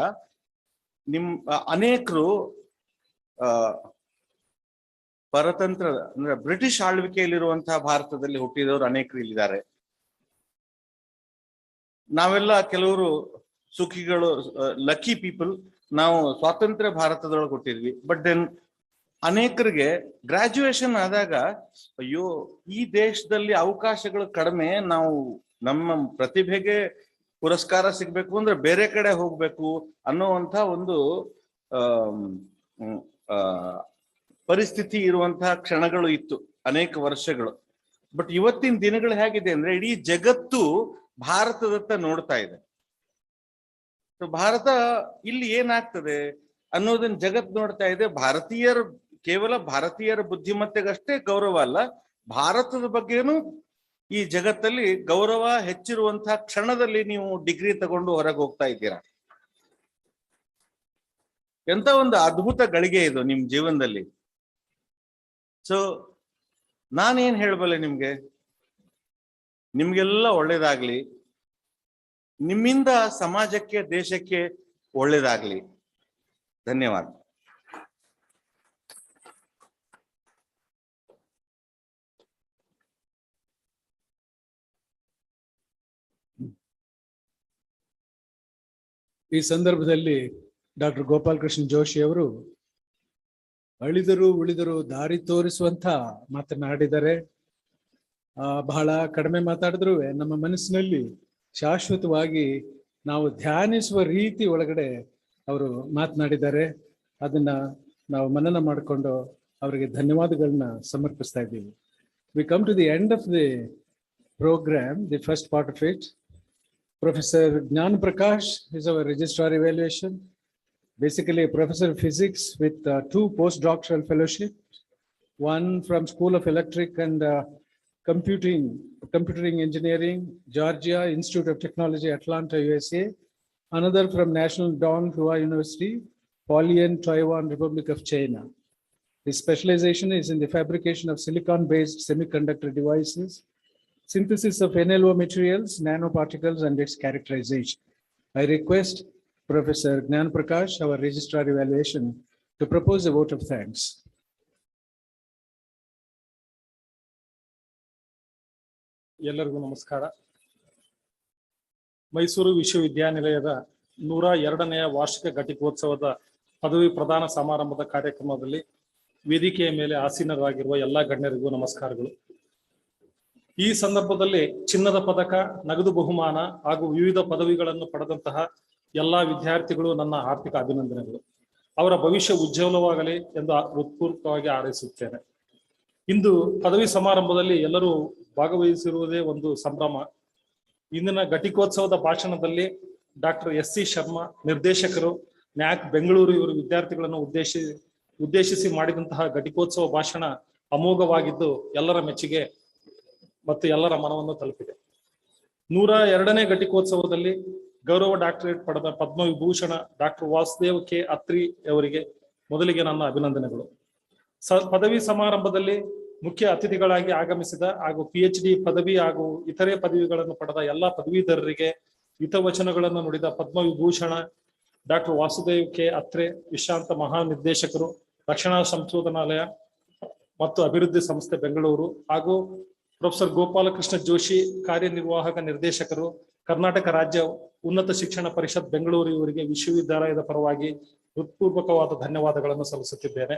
ಅನೇಕರು ಪರತಂತ್ರ ಅಂದ್ರೆ ಬ್ರಿಟಿಷ್ ಆಳ್ವಿಕೆಯಲ್ಲಿರುವಂತಹ ಭಾರತದಲ್ಲಿ ಹುಟ್ಟಿದವರು ಅನೇಕರು ಇಲ್ಲಿದ್ದಾರೆ. ನಾವೆಲ್ಲ ಕೆಲವರು ಸುಖಿಗಳು, ಲಕ್ಕಿ ಪೀಪಲ್. ನಾವು ಸ್ವಾತಂತ್ರ್ಯ ಭಾರತದೊಳಗೆ ಹುಟ್ಟಿದ್ವಿ. ಬಟ್ ದೆನ್ ಅನೇಕರಿಗೆ ಗ್ರಾಜುಯೇಷನ್ ಆದಾಗ, ಅಯ್ಯೋ ಈ ದೇಶದಲ್ಲಿ ಅವಕಾಶಗಳು ಕಡಿಮೆ, ನಾವು ನಮ್ಮ ಪ್ರತಿಭೆಗೆ ಪುರಸ್ಕಾರ ಸಿಗ್ಬೇಕು ಅಂದ್ರೆ ಬೇರೆ ಕಡೆ ಹೋಗ್ಬೇಕು ಅನ್ನೋವಂಥ ಒಂದು ಪರಿಸ್ಥಿತಿ ಇರುವಂತಹ ಕ್ಷಣಗಳು ಇತ್ತು ಅನೇಕ ವರ್ಷಗಳು. ಬಟ್ ಇವತ್ತಿನ ದಿನಗಳು ಹೇಗಿದೆ ಅಂದ್ರೆ, ಇಡೀ ಜಗತ್ತು ಭಾರತದತ್ತ ನೋಡ್ತಾ ಇದೆ. ಭಾರತ ಇಲ್ಲಿ ಏನಾಗ್ತದೆ ಅನ್ನೋದನ್ನ ಜಗತ್ ನೋಡ್ತಾ ಇದೆ. ಕೇವಲ ಭಾರತೀಯರ ಬುದ್ಧಿಮತ್ತೆಗಷ್ಟೇ ಗೌರವ ಅಲ್ಲ, ಭಾರತದ ಬಗ್ಗೆನೂ ಈ ಜಗತ್ತಲ್ಲಿ ಗೌರವ ಹೆಚ್ಚಿರುವಂತಹ ಕ್ಷಣದಲ್ಲಿ ನೀವು ಡಿಗ್ರಿ ತಗೊಂಡು ಹೊರಗೆ ಹೋಗ್ತಾ ಇದ್ದೀರಾ. ಎಂತ ಒಂದು ಅದ್ಭುತ ಗಳಿಗೆ ಇದು ನಿಮ್ ಜೀವನದಲ್ಲಿ. ಸೊ ನಾನೇನ್ ಹೇಳಬಲ್ಲೆ ನಿಮ್ಗೆ, ನಿಮ್ಗೆಲ್ಲ ಒಳ್ಳೇದಾಗ್ಲಿ, ನಿಮ್ಮಿಂದ ಸಮಾಜಕ್ಕೆ ದೇಶಕ್ಕೆ ಒಳ್ಳೇದಾಗ್ಲಿ. ಧನ್ಯವಾದ. ಈ ಸಂದರ್ಭದಲ್ಲಿ ಡಾಕ್ಟರ್ ಗೋಪಾಲ್ ಕೃಷ್ಣ ಜೋಶಿ ಅವರು ಅಳಿದರು ಉಳಿದರು ದಾರಿ ತೋರಿಸುವಂತ ಮಾತನಾಡಿದ್ದಾರೆ. ಬಹಳ ಕಡಿಮೆ ಮಾತಾಡಿದ್ರು ನಮ್ಮ ಮನಸ್ಸಿನಲ್ಲಿ ಶಾಶ್ವತವಾಗಿ ನಾವು ಧ್ಯಾನಿಸುವ ರೀತಿ ಒಳಗಡೆ ಅವರು ಮಾತನಾಡಿದ್ದಾರೆ. ಅದನ್ನ ನಾವು ಮನನ ಮಾಡಿಕೊಂಡು ಅವರಿಗೆ ಧನ್ಯವಾದಗಳನ್ನ ಸಮರ್ಪಿಸ್ತಾ ಇದ್ದೀವಿ. We come to the end of the program, the first part of it. Professor Gnan Prakash is our registrar evaluation. Basically a professor of physics with 2 postdoctoral fellowships, one from School of Electric and Computing Engineering, Georgia Institute of Technology, Atlanta, USA. Another from National Don Hua University, Hualien, Taiwan, Republic of China. His specialization is in the fabrication of silicon-based semiconductor devices, synthesis of NLO materials, nanoparticles, and its characterization. I request Professor Gnan Prakash, our registrar evaluation, to propose a vote of thanks. ಎಲ್ಲರಿಗೂ ನಮಸ್ಕಾರ. ಮೈಸೂರು ವಿಶ್ವವಿದ್ಯಾನಿಲಯದ 102ನೇ ವಾರ್ಷಿಕ ಘಟಿಕೋತ್ಸವದ ಪದವಿ ಪ್ರದಾನ ಸಮಾರಂಭದ ಕಾರ್ಯಕ್ರಮದಲ್ಲಿ ವೇದಿಕೆಯ ಮೇಲೆ ಆಸೀನರಾಗಿರುವ ಎಲ್ಲ ಗಣ್ಯರಿಗೂ ನಮಸ್ಕಾರಗಳು. ಈ ಸಂದರ್ಭದಲ್ಲಿ ಚಿನ್ನದ ಪದಕ, ನಗದು ಬಹುಮಾನ ಹಾಗೂ ವಿವಿಧ ಪದವಿಗಳನ್ನು ಪಡೆದಂತಹ ಎಲ್ಲಾ ವಿದ್ಯಾರ್ಥಿಗಳು ನನ್ನ ಆರ್ಥಿಕ ಅಭಿನಂದನೆಗಳು. ಅವರ ಭವಿಷ್ಯ ಉಜ್ವಲವಾಗಲಿ ಎಂದು ಹೃತ್ಪೂರ್ವಕವಾಗಿ ಹಾರೈಸುತ್ತೇನೆ. ಇಂದು ಪದವಿ ಸಮಾರಂಭದಲ್ಲಿ ಎಲ್ಲರೂ ಭಾಗವಹಿಸಿರುವುದೇ ಒಂದು ಸಂಭ್ರಮ. ಇಂದಿನ ಘಟಿಕೋತ್ಸವದ ಭಾಷಣದಲ್ಲಿ ಡಾಕ್ಟರ್ ಎಸ್.ಸಿ. ಶರ್ಮಾ, ನಿರ್ದೇಶಕರು, ನ್ಯಾಕ್ ಬೆಂಗಳೂರು, ಇವರು ವಿದ್ಯಾರ್ಥಿಗಳನ್ನು ಉದ್ದೇಶಿಸಿ ಮಾಡಿದಂತಹ ಘಟಿಕೋತ್ಸವ ಭಾಷಣ ಅಮೋಘವಾಗಿದ್ದು ಎಲ್ಲರ ಮೆಚ್ಚುಗೆ ಮತ್ತು ಎಲ್ಲರ ಮನವನ್ನು ತಲುಪಿದೆ. 102ನೇ ಘಟಿಕೋತ್ಸವದಲ್ಲಿ ಗೌರವ ಡಾಕ್ಟರೇಟ್ ಪಡೆದ ಪದ್ಮವಿಭೂಷಣ ಡಾಕ್ಟರ್ ವಾಸುದೇವ್ ಕೆ ಅತ್ರಿ ಅವರಿಗೆ ಮೊದಲಿಗೆ ನನ್ನ ಅಭಿನಂದನೆಗಳು. ಪದವಿ ಸಮಾರಂಭದಲ್ಲಿ ಮುಖ್ಯ ಅತಿಥಿಗಳಾಗಿ ಆಗಮಿಸಿದ ಹಾಗೂ PhD ಪದವಿ ಹಾಗೂ ಇತರೆ ಪದವಿಗಳನ್ನು ಪಡೆದ ಎಲ್ಲ ಪದವೀಧರರಿಗೆ ಹಿತವಚನಗಳನ್ನು ನುಡಿದ ಪದ್ಮವಿಭೂಷಣ ಡಾಕ್ಟರ್ ವಾಸುದೇವ್ ಕೆ ಅತ್ರೆ, ವಿಶ್ರಾಂತ ಮಹಾನಿರ್ದೇಶಕರು, ರಕ್ಷಣಾ ಸಂಶೋಧನಾಲಯ ಮತ್ತು ಅಭಿವೃದ್ಧಿ ಸಂಸ್ಥೆ ಬೆಂಗಳೂರು, ಹಾಗೂ ಪ್ರೊಫೆಸರ್ ಗೋಪಾಲಕೃಷ್ಣ ಜೋಶಿ, ಕಾರ್ಯನಿರ್ವಾಹಕ ನಿರ್ದೇಶಕರು, ಕರ್ನಾಟಕ ರಾಜ್ಯ ಉನ್ನತ ಶಿಕ್ಷಣ ಪರಿಷತ್ ಬೆಂಗಳೂರು, ಇವರಿಗೆ ವಿಶ್ವವಿದ್ಯಾಲಯದ ಪರವಾಗಿ ಹೃತ್ಪೂರ್ವಕವಾದ ಧನ್ಯವಾದಗಳನ್ನು ಸಲ್ಲಿಸುತ್ತಿದ್ದೇನೆ.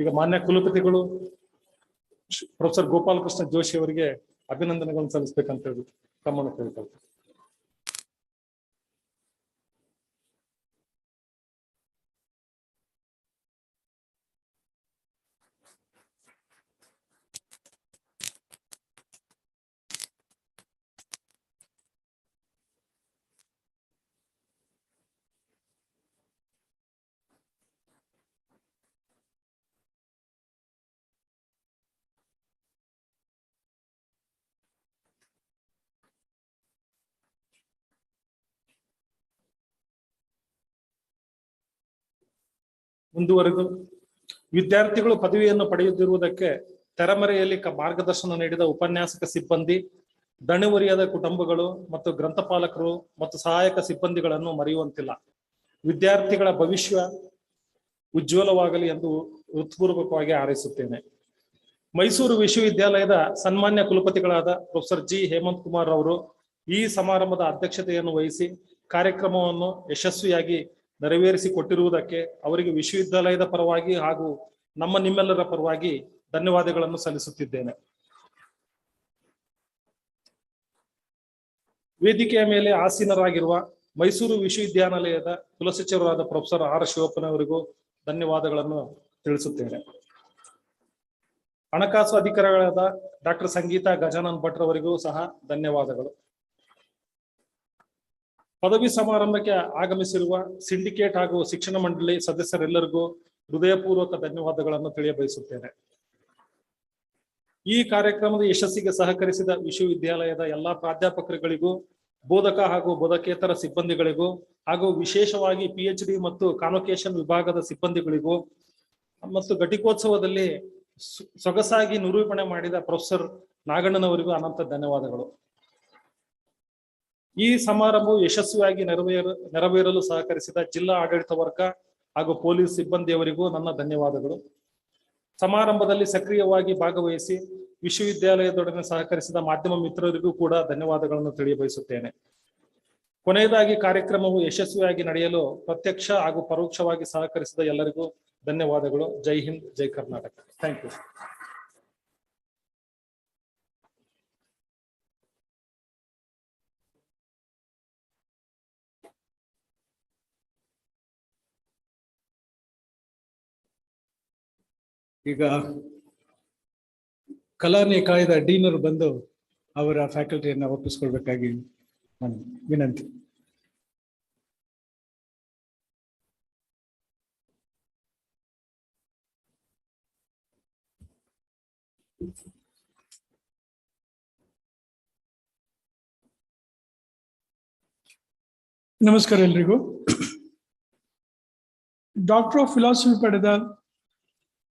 ಈಗ ಮಾನ್ಯ ಕುಲಪತಿಗಳು ಪ್ರೊಫೆಸರ್ ಗೋಪಾಲಕೃಷ್ಣ ಜೋಶಿ ಅವರಿಗೆ ಅಭಿನಂದನೆಗಳನ್ನು ಸಲ್ಲಿಸಬೇಕಂತ ಹೇಳಿ ತಮ್ಮನ್ನು ಕೇಳ್ಕೊಳ್ತೀನಿ. ಮುಂದುವರೆದು ವಿದ್ಯಾರ್ಥಿಗಳು ಪದವಿಯನ್ನು ಪಡೆಯುತ್ತಿರುವುದಕ್ಕೆ ತೆರೆಮರೆಯಲ್ಲಿ ಮಾರ್ಗದರ್ಶನ ನೀಡಿದ ಉಪನ್ಯಾಸಕ ಸಿಬ್ಬಂದಿ, ದಣಿವರಿಯದ ಕುಟುಂಬಗಳು ಮತ್ತು ಗ್ರಂಥಪಾಲಕರು ಮತ್ತು ಸಹಾಯಕ ಸಿಬ್ಬಂದಿಗಳನ್ನು ಮರೆಯುವಂತಿಲ್ಲ. ವಿದ್ಯಾರ್ಥಿಗಳ ಭವಿಷ್ಯ ಉಜ್ವಲವಾಗಲಿ ಎಂದು ಹೃತ್ಪೂರ್ವಕವಾಗಿ ಹಾರೈಸುತ್ತೇನೆ. ಮೈಸೂರು ವಿಶ್ವವಿದ್ಯಾಲಯದ ಸನ್ಮಾನ್ಯ ಕುಲಪತಿಗಳಾದ ಪ್ರೊಫೆಸರ್ ಜಿ ಹೇಮಂತ್ ಕುಮಾರ್ ಅವರು ಈ ಸಮಾರಂಭದ ಅಧ್ಯಕ್ಷತೆಯನ್ನು ವಹಿಸಿ ಕಾರ್ಯಕ್ರಮವನ್ನು ಯಶಸ್ವಿಯಾಗಿ ನೆರವೇರಿಸಿಕೊಟ್ಟಿರುವುದಕ್ಕೆ ಅವರಿಗೆ ವಿಶ್ವವಿದ್ಯಾಲಯದ ಪರವಾಗಿ ಹಾಗೂ ನಿಮ್ಮೆಲ್ಲರ ಪರವಾಗಿ ಧನ್ಯವಾದಗಳನ್ನು ಸಲ್ಲಿಸುತ್ತಿದ್ದೇನೆ. ವೇದಿಕೆಯ ಮೇಲೆ ಆಸೀನರಾಗಿರುವ ಮೈಸೂರು ವಿಶ್ವವಿದ್ಯಾನಿಲಯದ ಕುಲಸಚಿವರಾದ ಪ್ರೊಫೆಸರ್ ಆರ್ ಶಿವಪ್ಪನವರಿಗೂ ಧನ್ಯವಾದಗಳನ್ನು ತಿಳಿಸುತ್ತೇನೆ. ಹಣಕಾಸು ಅಧಿಕಾರಿಗಳಾದ ಡಾಕ್ಟರ್ ಸಂಗೀತಾ ಗಜಾನನ್ ಭಟ್ ಅವರಿಗೂ ಸಹ ಧನ್ಯವಾದಗಳು. ಪದವಿ ಸಮಾರಂಭಕ್ಕೆ ಆಗಮಿಸಿರುವ ಸಿಂಡಿಕೇಟ್ ಹಾಗೂ ಶಿಕ್ಷಣ ಮಂಡಳಿ ಸದಸ್ಯರೆಲ್ಲರಿಗೂ ಹೃದಯಪೂರ್ವಕ ಧನ್ಯವಾದಗಳನ್ನು ತಿಳಿಯಬಯಸುತ್ತೇನೆ. ಈ ಕಾರ್ಯಕ್ರಮದ ಯಶಸ್ಸಿಗೆ ಸಹಕರಿಸಿದ ವಿಶ್ವವಿದ್ಯಾಲಯದ ಎಲ್ಲಾ ಪ್ರಾಧ್ಯಾಪಕರುಗಳಿಗೂ, ಬೋಧಕ ಹಾಗೂ ಬೋಧಕೇತರ ಸಿಬ್ಬಂದಿಗಳಿಗೂ, ಹಾಗೂ ವಿಶೇಷವಾಗಿ PhD ಮತ್ತು ಕಾನ್ವೊಕೇಶನ್ ವಿಭಾಗದ ಸಿಬ್ಬಂದಿಗಳಿಗೂ ಮತ್ತು ಘಟಿಕೋತ್ಸವದಲ್ಲಿ ಸೊಗಸಾಗಿ ನಿರೂಪಣೆ ಮಾಡಿದ ಪ್ರೊಫೆಸರ್ ನಾಗಣ್ಣನವರಿಗೂ ಅನಂತ ಧನ್ಯವಾದಗಳು. ಈ ಸಮಾರಂಭವು ಯಶಸ್ವಿಯಾಗಿ ನೆರವೇರಲು ಸಹಕರಿಸಿದ ಜಿಲ್ಲಾ ಆಡಳಿತ ವರ್ಗ ಹಾಗೂ ಪೊಲೀಸ್ ಸಿಬ್ಬಂದಿಯವರಿಗೂ ನನ್ನ ಧನ್ಯವಾದಗಳು. ಸಮಾರಂಭದಲ್ಲಿ ಸಕ್ರಿಯವಾಗಿ ಭಾಗವಹಿಸಿ ವಿಶ್ವವಿದ್ಯಾಲಯದೊಡನೆ ಸಹಕರಿಸಿದ ಮಾಧ್ಯಮ ಮಿತ್ರರಿಗೂ ಕೂಡ ಧನ್ಯವಾದಗಳನ್ನು ತಿಳಿಯಬಯಸುತ್ತೇನೆ. ಕೊನೆಯದಾಗಿ ಕಾರ್ಯಕ್ರಮವು ಯಶಸ್ವಿಯಾಗಿ ನಡೆಯಲು ಪ್ರತ್ಯಕ್ಷ ಹಾಗೂ ಪರೋಕ್ಷವಾಗಿ ಸಹಕರಿಸಿದ ಎಲ್ಲರಿಗೂ ಧನ್ಯವಾದಗಳು. ಜೈ ಹಿಂದ್, ಜೈ ಕರ್ನಾಟಕ. Thank you. ಈಗ ಕಲಾ ನಿಕಾಯದ ಡೀನರ್ ಬಂದು ಅವರ ಫ್ಯಾಕಲ್ಟಿಯನ್ನು ಒಪ್ಪಿಸ್ಕೊಳ್ಬೇಕಾಗಿ ನಾನು ವಿನಂತಿ. ನಮಸ್ಕಾರ ಎಲ್ರಿಗೂ. ಡಾಕ್ಟರ್ ಆಫ್ ಫಿಲಾಸಫಿ ಪಡೆದ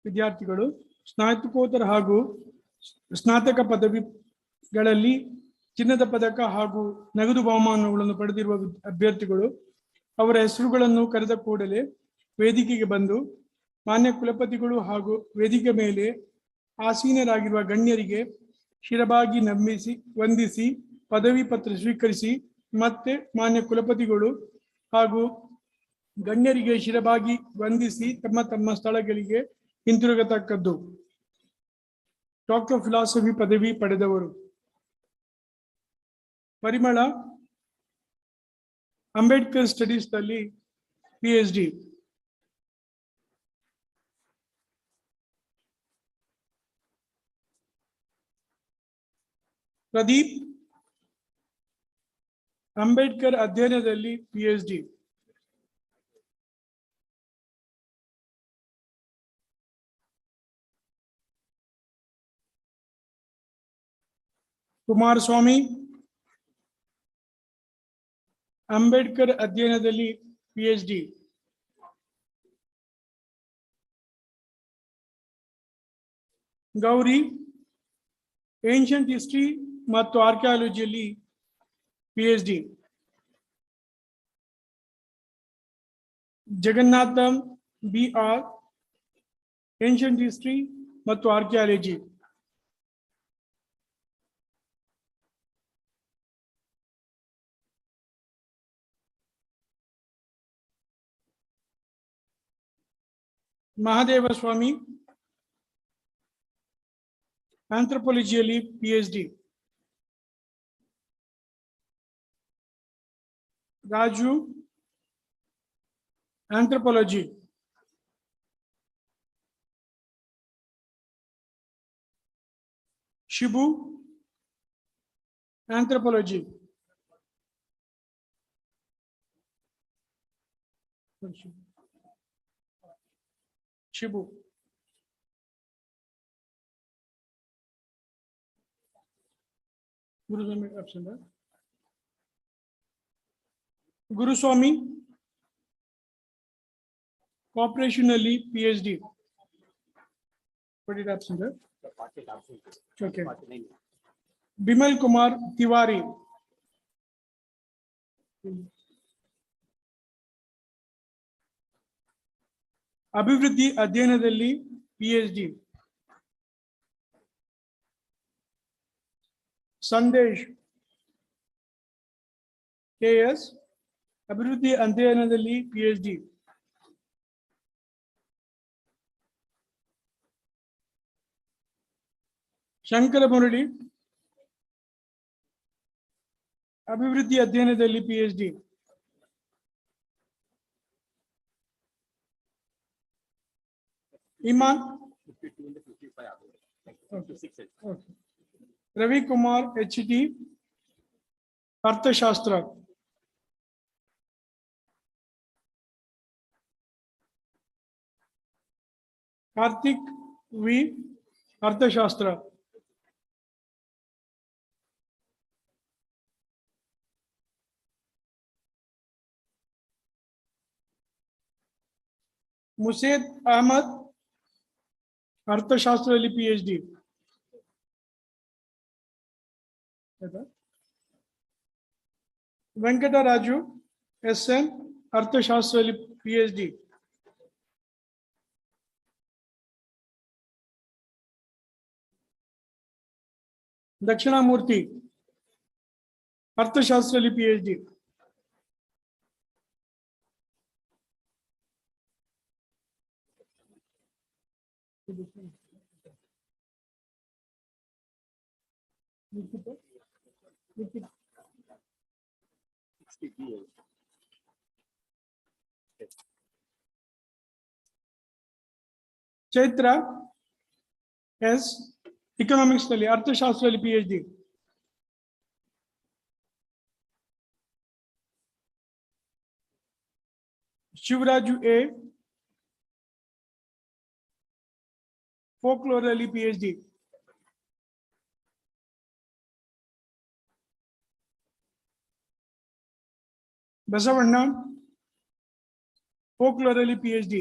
ವಿದ್ಯಾರ್ಥಿಗಳು, ಸ್ನಾತಕೋತ್ತರ ಹಾಗೂ ಸ್ನಾತಕ ಪದವಿಗಳಲ್ಲಿ ಚಿನ್ನದ ಪದಕ ಹಾಗೂ ನಗದು ಬಹುಮಾನಗಳನ್ನು ಪಡೆದಿರುವ ಅಭ್ಯರ್ಥಿಗಳು ಅವರ ಹೆಸರುಗಳನ್ನು ಕರೆದ ಕೂಡಲೇ ವೇದಿಕೆಗೆ ಬಂದು ಮಾನ್ಯ ಕುಲಪತಿಗಳು ಹಾಗೂ ವೇದಿಕೆ ಮೇಲೆ ಆಸೀನರಾಗಿರುವ ಗಣ್ಯರಿಗೆ ಶಿರಬಾಗಿ ನಮಿಸಿ ವಂದಿಸಿ ಪದವಿ ಪತ್ರ ಸ್ವೀಕರಿಸಿ ಮತ್ತೆ ಮಾನ್ಯ ಕುಲಪತಿಗಳು ಹಾಗೂ ಗಣ್ಯರಿಗೆ ಶಿರಬಾಗಿ ವಂದಿಸಿ ತಮ್ಮ ತಮ್ಮ ಸ್ಥಳಗಳಿಗೆ ಹಿಂತಿರುಗತಕ್ಕದ್ದು. ಡಾಕ್ಟರ್ ಆಫ್ ಫಿಲಾಸಫಿ ಪದವಿ ಪಡೆದವರು: ಪರಿಮಳ, ಅಂಬೇಡ್ಕರ್ ಸ್ಟಡೀಸ್ ನಲ್ಲಿ PhD. ಪ್ರದೀಪ್, ಅಂಬೇಡ್ಕರ್ ಅಧ್ಯಯನದಲ್ಲಿ PhD. ಕುಮಾರಸ್ವಾಮಿ, ಅಂಬೇಡ್ಕರ್ ಅಧ್ಯಯನದಲ್ಲಿ PhD. ಗೌರಿ, ಏನ್ಷಿಯಂಟ್ ಹಿಸ್ಟ್ರಿ ಮತ್ತು ಆರ್ಕಿಯಾಲಜಿಯಲ್ಲಿ PhD. Jagannatham BR, ancient history ಮತ್ತು ಆರ್ಕಿಯಾಲಜಿ. ಮಹಾದೇವ ಸ್ವಾಮಿ, ಆಂಥ್ರೋಪಾಲಜಿಯಲ್ಲಿ PhD. Raju, anthropology. Shibu, anthropology. Shibu. Guruswamy, corporation ಅಲ್ಲಿ PhD. Okay. ಬಿಮಲ್ ಕುಮಾರ್ ತಿವಾರಿ, ಅಭಿವೃದ್ಧಿ ಅಧ್ಯಯನದಲ್ಲಿ PhD. ಸಂದೇಶ್ KS, ಅಭಿವೃದ್ಧಿ ಅಧ್ಯಯನದಲ್ಲಿ PhD. ಶಂಕರ ಮುರಳಿ, ಅಭಿವೃದ್ಧಿ ಅಧ್ಯಯನದಲ್ಲಿ PhD. ಇಮಾನ್, ರವಿಕುಮಾರ್ HT, ಅರ್ಥಶಾಸ್ತ್ರ. ಕಾರ್ತಿಕ್ V, ಅರ್ಥಶಾಸ್ತ್ರ. ಮುಸೇದ್ ಅಹಮದ್, ಅರ್ಥಶಾಸ್ತ್ರದಲ್ಲಿ PhD. ವೆಂಕಟರಾಜು SN, ಅರ್ಥಶಾಸ್ತ್ರದಲ್ಲಿ PhD. ದಕ್ಷಿಣಾಮೂರ್ತಿ, ಅರ್ಥಶಾಸ್ತ್ರದಲ್ಲಿ PhD. ಚೈತ್ರ, ಎಸ್. ಇಕನಾಮಿಕ್ಸ್ ನಲ್ಲಿ ಅರ್ಥಶಾಸ್ತ್ರದಲ್ಲಿ PhD. ಶಿವರಾಜು A. ಫೋಕ್ಲೋರ್ ಅಲ್ಲಿ PhD. ಬಸವಣ್ಣ ಫೋಕ್ಲೋರ್ ಅಲ್ಲಿ PhD.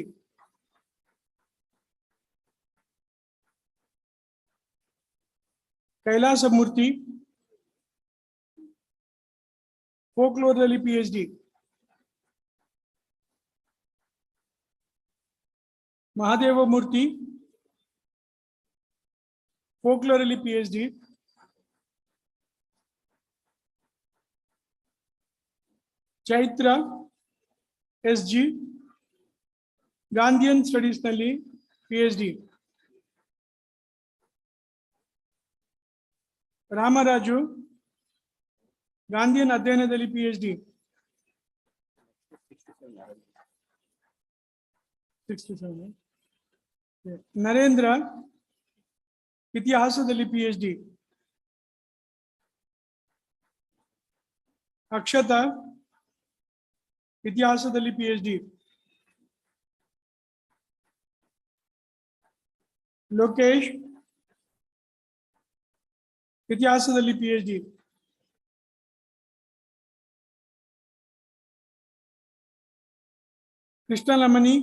ಕೈಲಾಸಮೂರ್ತಿ ಫೋಕ್ಲೋರ್ ಅಲ್ಲಿ PhD. ಮಹಾದೇವಮೂರ್ತಿ ಫೋಕ್ಲೋರ್ ಅಲ್ಲಿ PhD. Chaitra SG Gandhian studies ನಲ್ಲಿ PhD. ರಾಮರಾಜು ಗಾಂಧಿಯನ್ ಅಧ್ಯಯನದಲ್ಲಿ PhD. 67. ನರೇಂದ್ರ ಇತಿಹಾಸದಲ್ಲಿ PhD. ಅಕ್ಷತಾ ಇತಿಹಾಸದಲ್ಲಿ PhD. ಲೋಕೇಶ್ ಇತಿಹಾಸದಲ್ಲಿ PhD. ಕೃಷ್ಣಲಮಣಿ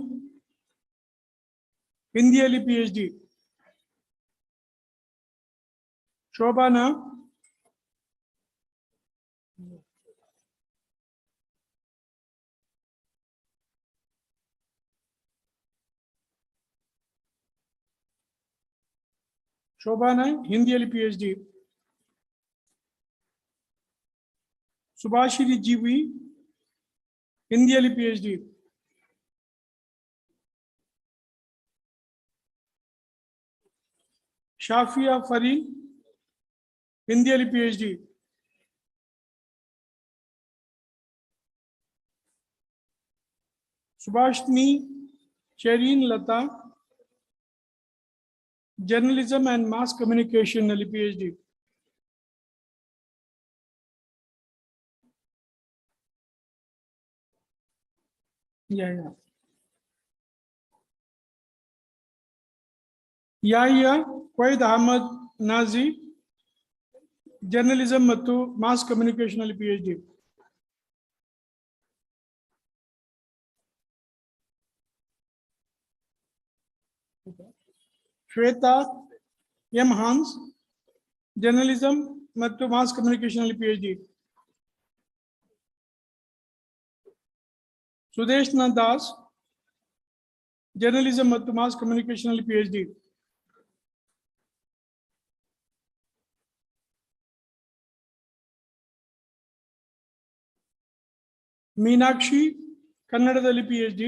ಹಿಂದಿಯಲ್ಲಿ PhD. ಶೋಭಾನ ಹಿಂದಿಯಲ್ಲಿ PhD. ಸುಭಾಷಿಣಿ ಜೀವಿ ಹಿಂದಿಯಲ್ಲಿ PhD. ಶಾಫಿಯಾ ಫರಿ ಹಿಂದಿಯಲ್ಲಿ PhD. Subhashini Shareen Latha journalism and mass communication ನಲ್ಲಿ PhD. ಯಾಹ್ಯಾ ಕೊಯ್ದ್ ಅಹಮದ್ ನಾಜಿ ಜರ್ನಲಿಸಮ್ ಮತ್ತು ಮಾಸ್ ಕಮ್ಯುನಿಕೇಶನ್ ಅಲ್ಲಿ PhD. Shweta M Hans journalism ಮತ್ತು ಮಾಸ್ ಕಮ್ಯುನಿಕೇಶನ್ ಅಲ್ಲಿ PhD. ಸುದೇಶ್ನ ದಾಸ್ ಜರ್ನಲಿಸಮ್ ಮತ್ತು ಮಾಸ್ ಕಮ್ಯುನಿಕೇಶನ್ ಅಲ್ಲಿ PhD. ಮೀನಾಕ್ಷಿ ಕನ್ನಡದಲ್ಲಿ PhD.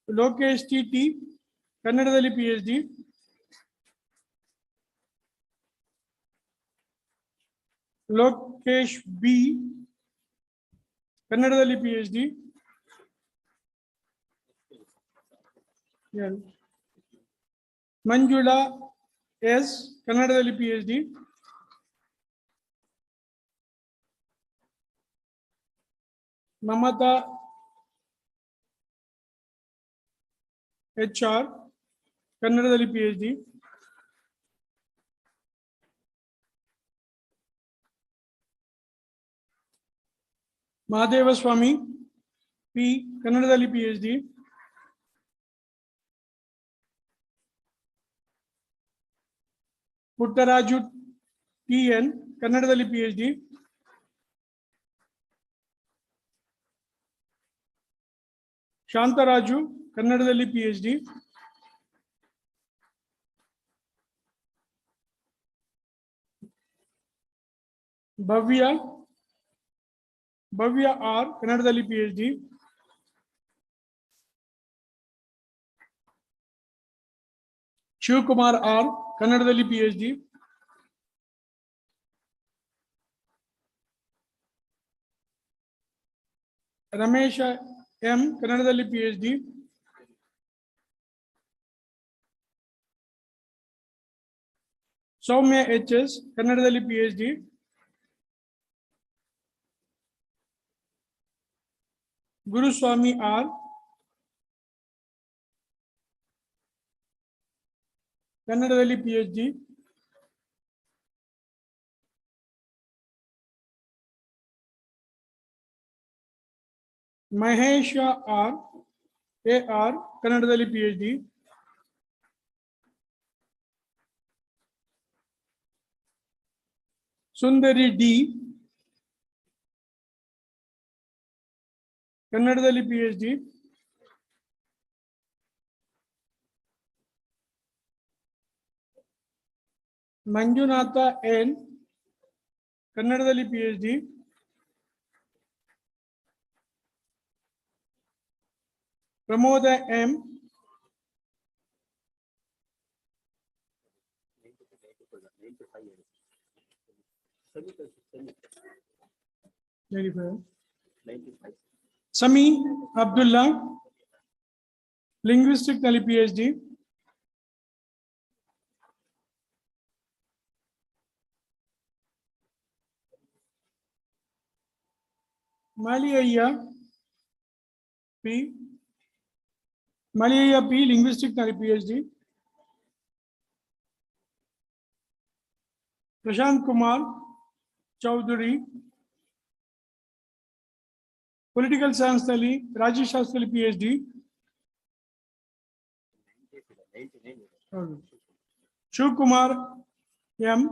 ಲೋಕೇಶ್ TT ಕನ್ನಡದಲ್ಲಿ PhD. ಲೋಕೇಶ್ B ಕನ್ನಡದಲ್ಲಿ PhD. ಮಂಜುಳಾ S ಕನ್ನಡದಲ್ಲಿ PhD. ಮಮತಾ HR ಕನ್ನಡದಲ್ಲಿ PhD. ಮಹಾದೇವಸ್ವಾಮಿ P ಕನ್ನಡದಲ್ಲಿ PhD. ಪುಟ್ಟರಾಜು TN ಕನ್ನಡದಲ್ಲಿ PhD. ಶಾಂತರಾಜು ಕನ್ನಡದಲ್ಲಿ PhD. ಭವ್ಯ R ಕನ್ನಡದಲ್ಲಿ PhD. ಶಿವಕುಮಾರ್ R ಕನ್ನಡದಲ್ಲಿ PhD. ರಮೇಶ ಎಂ ಕನ್ನಡದಲ್ಲಿ PhD. ಸೌಮ್ಯ HS ಕನ್ನಡದಲ್ಲಿ PhD. ಗುರುಸ್ವಾಮಿ R ಕನ್ನಡದಲ್ಲಿ PhD. ಮಹೇಶ AR ಕನ್ನಡದಲ್ಲಿ PhD. ಸುಂದರಿ D ಕನ್ನಡದಲ್ಲಿ PhD. ಮಂಜುನಾಥ N ಕನ್ನಡದಲ್ಲಿ PhD. Pramoda M Sami Abdulla linguistic ನಲ್ಲಿ PhD. ಮಲಿಯಯ್ಯ P ಲಿಂಗ್ವಿಸ್ಟಿಕ್ ನಲ್ಲಿ PhD. Prashanth Kumar Chaudhary political science ನಲ್ಲಿ ರಾಜ್ಯಶಾಸ್ತ್ರದಲ್ಲಿ PhD. Shivakumar M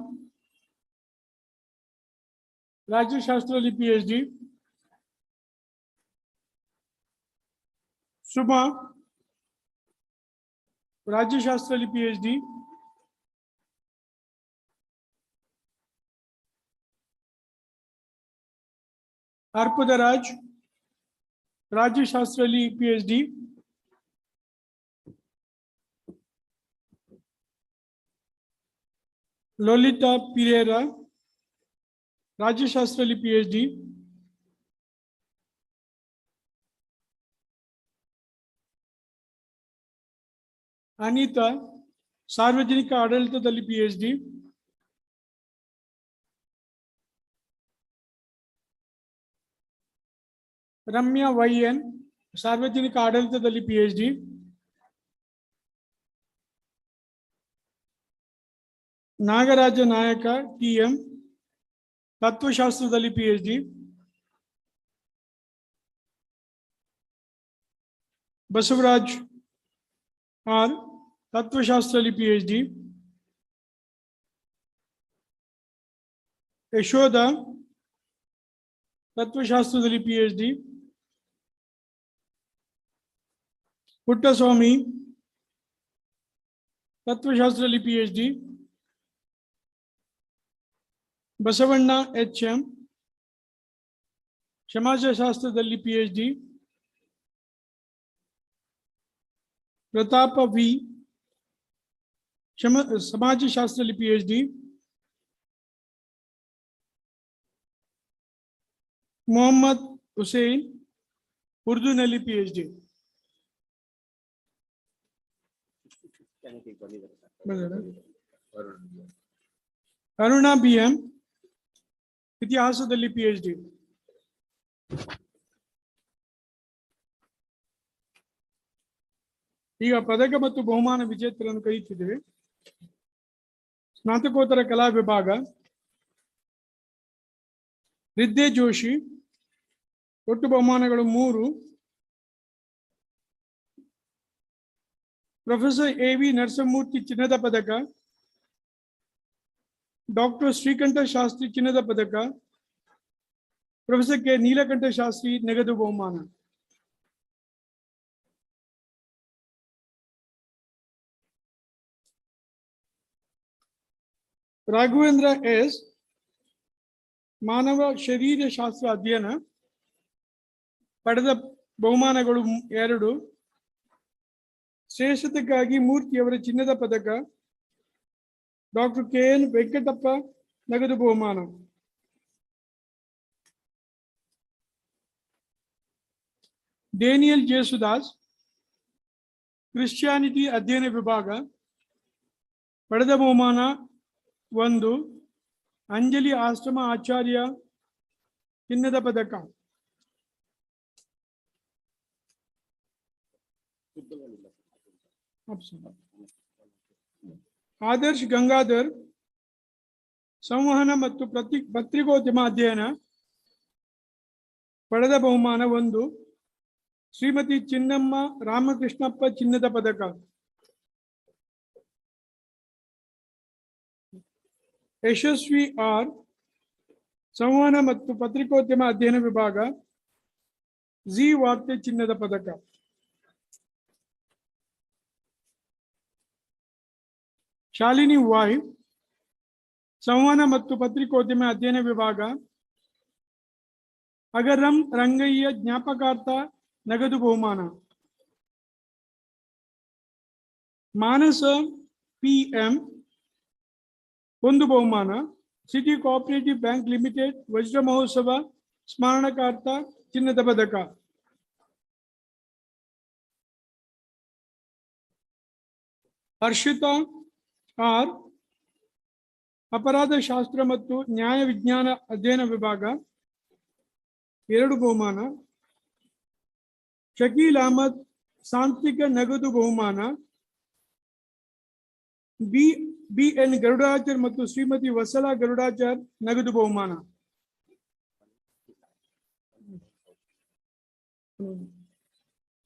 ರಾಜ್ಯಶಾಸ್ತ್ರದಲ್ಲಿ PhD. Suma ರಾಜ್ಯಶಾಸ್ತ್ರದಲ್ಲಿ PhD. ಅರ್ಪದರಾಜ್ ರಾಜ್ಯಶಾಸ್ತ್ರದಲ್ಲಿ PhD. ಲೋಲಿತಾ Pereira ರಾಜ್ಯಶಾಸ್ತ್ರದಲ್ಲಿ PhD. Anita ಸಾರ್ವಜನಿಕ ಆಡಳಿತದಲ್ಲಿ PhD. ರಮ್ಯಾ YN ಸಾರ್ವಜನಿಕ ಆಡಳಿತದಲ್ಲಿ PhD. ನಾಗರಾಜ ನಾಯಕ TM ತತ್ವಶಾಸ್ತ್ರದಲ್ಲಿ PhD. Basavaraj R ತತ್ವಶಾಸ್ತ್ರದಲ್ಲಿ PhD. Yashoda ತತ್ವಶಾಸ್ತ್ರದಲ್ಲಿ PhD. Puttaswamy ತತ್ವಶಾಸ್ತ್ರದಲ್ಲಿ PhD. Basavanna HM ಸಮಾಜಶಾಸ್ತ್ರದಲ್ಲಿ PhD. ಪ್ರತಾಪ V ಸಮಾಜಶಾಸ್ತ್ರದಲ್ಲಿ PhD. Mohammed Hussain ಉರ್ದುನಲ್ಲಿ PhD. Aruna BM ಇತಿಹಾಸದಲ್ಲಿ PhD. ಈಗ ಪದಕ ಮತ್ತು ಬಹುಮಾನ ವಿಜೇತರನ್ನು ಕರೆಯುತ್ತಿದ್ದೇವೆ. ಸ್ನಾತಕೋತ್ತರ ಕಲಾ ವಿಭಾಗ ರಿದ್ದೆ ಜೋಶಿ ಒಟ್ಟು ಬಹುಮಾನಗಳು 3. ಪ್ರೊಫೆಸರ್ AV ನರಸಿಂಹಮೂರ್ತಿ ಚಿನ್ನದ ಪದಕ, ಡಾಕ್ಟರ್ ಶ್ರೀಕಂಠ ಶಾಸ್ತ್ರಿ ಚಿನ್ನದ ಪದಕ, ಪ್ರೊಫೆಸರ್ K ನೀಲಕಂಠ ಶಾಸ್ತ್ರಿ ನಗದು ಬಹುಮಾನ. ರಾಘವೇಂದ್ರ S ಮಾನವ ಶರೀರ ಶಾಸ್ತ್ರ ಅಧ್ಯಯನ ಪಡೆದ ಬಹುಮಾನಗಳು 2. ಶ್ರೇಷ್ಠತೆಗಾಗಿ ಮೂರ್ತಿಯವರ ಚಿನ್ನದ ಪದಕ, ಡಾಕ್ಟರ್ KN ವೆಂಕಟಪ್ಪ ನಗದು ಬಹುಮಾನ. ಡೇನಿಯಲ್ ಜೇಸುದಾಸ್ ಕ್ರಿಶ್ಚಿಯಾನಿಟಿ ಅಧ್ಯಯನ ವಿಭಾಗ ಪಡೆದ ಬಹುಮಾನ 1. ಅಂಜಲಿ ಆಶ್ರಮ ಆಚಾರ್ಯ ಚಿನ್ನದ ಪದಕ. ಆದರ್ಶ್ ಗಂಗಾಧರ್ ಸಂವಹನ ಮತ್ತು ಪತ್ರಿಕೋದ್ಯಮ ಅಧ್ಯಯನ ಪಡೆದ ಬಹುಮಾನ 1. ಶ್ರೀಮತಿ ಚಿನ್ನಮ್ಮ ರಾಮಕೃಷ್ಣಪ್ಪ ಚಿನ್ನದ ಪದಕ. ಯಶಸ್ವಿ ಆರ್ ಸಂವಹನ ಮತ್ತು ಪತ್ರಿಕೋದ್ಯಮ ಅಧ್ಯಯನ ವಿಭಾಗ ಜಿ ವಾರ್ತೆ ಚಿನ್ನದ ಪದಕ. ಶಾಲಿನಿ ವಾಯ್ ಸಂವಹನ ಮತ್ತು ಪತ್ರಿಕೋದ್ಯಮ ಅಧ್ಯಯನ ವಿಭಾಗ ಅಗರಂ ರಂಗಯ್ಯ ಜ್ಞಾಪಕಾರ್ಥ ನಗದು ಬಹುಮಾನ. ಮಾನಸ PM 1 ಬಹುಮಾನ. ಸಿಟಿ ಕೋಆಪರೇಟಿವ್ ಬ್ಯಾಂಕ್ ಲಿಮಿಟೆಡ್ ವಜ್ರ ಮಹೋತ್ಸವ ಸ್ಮರಣಾರ್ಥ ಚಿನ್ನದ ಪದಕ. ಹರ್ಷಿತಾ ಆರ್ ಅಪರಾಧ ಶಾಸ್ತ್ರ ಮತ್ತು ನ್ಯಾಯ ವಿಜ್ಞಾನ ಅಧ್ಯಯನ ವಿಭಾಗ 2 ಬಹುಮಾನ. ಶಕೀಲ್ ಅಹಮದ್ ಸಾಂಸ್ಥಿಕ ನಗದು ಬಹುಮಾನ. BN ಗರುಡಾಚಾರ್ ಮತ್ತು ಶ್ರೀಮತಿ ವಸಲಾ ಗರುಡಾಚಾರ್ ನಗದು ಬಹುಮಾನ.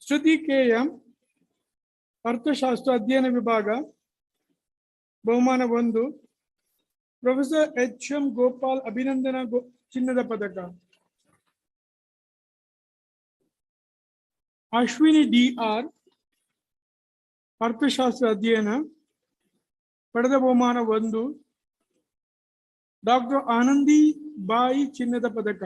ಶ್ರುತಿ KM ಅರ್ಥಶಾಸ್ತ್ರ ಅಧ್ಯಯನ ವಿಭಾಗ ಬಹುಮಾನ 1. ಪ್ರೊಫೆಸರ್ HM ಗೋಪಾಲ್ ಅಭಿನಂದನಾ ಚಿನ್ನದ ಪದಕ. ಅಶ್ವಿನಿ DR ಅರ್ಥಶಾಸ್ತ್ರ ಅಧ್ಯಯನ ಪಡೆದ ಬಹುಮಾನ 1. ಡಾಕ್ಟರ್ ಆನಂದಿ ಬಾಯಿ ಚಿನ್ನದ ಪದಕ.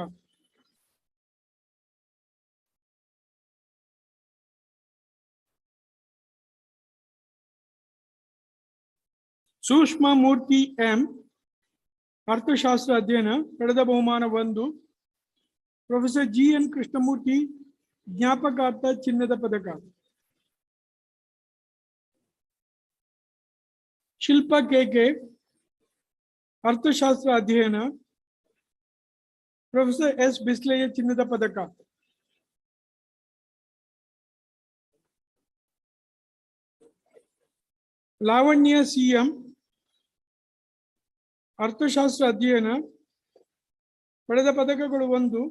ಸೂಕ್ಷ್ಮ ಮೂರ್ತಿ M ಅರ್ಥಶಾಸ್ತ್ರ ಅಧ್ಯಯನ ಪಡೆದ ಬಹುಮಾನ 1. ಪ್ರೊಫೆಸರ್ GN ಕೃಷ್ಣಮೂರ್ತಿ ಜ್ಞಾಪಕಾರ್ಥ ಚಿನ್ನದ ಪದಕ. ಶಿಲ್ಪಾ KK ಅರ್ಥಶಾಸ್ತ್ರ ಅಧ್ಯಯನ ಪ್ರೊಫೆಸರ್ S ಬಿಸ್ಲೆಯ ಚಿನ್ನದ ಪದಕ. ಲಾವಣ್ಯ CM ಅರ್ಥಶಾಸ್ತ್ರ ಅಧ್ಯಯನ ಪಡೆದ ಪದಕಗಳು 1.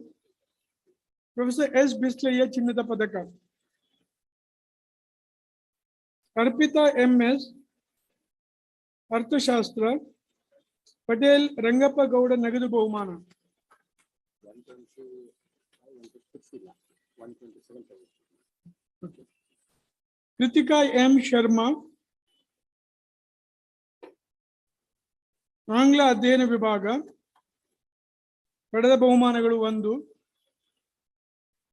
ಪ್ರೊಫೆಸರ್ S ಬಿಸ್ಲೆಯ ಚಿನ್ನದ ಪದಕ. ಅರ್ಪಿತಾ MS ಅರ್ಥಶಾಸ್ತ್ರ ಪಟೇಲ್ ರಂಗಪ್ಪ ಗೌಡ ನಗದು ಬಹುಮಾನ. ಕೃತಿಕಾ M ಶರ್ಮಾ ಆಂಗ್ಲ ಅಧ್ಯಯನ ವಿಭಾಗ ಪಡೆದ ಬಹುಮಾನಗಳು 1.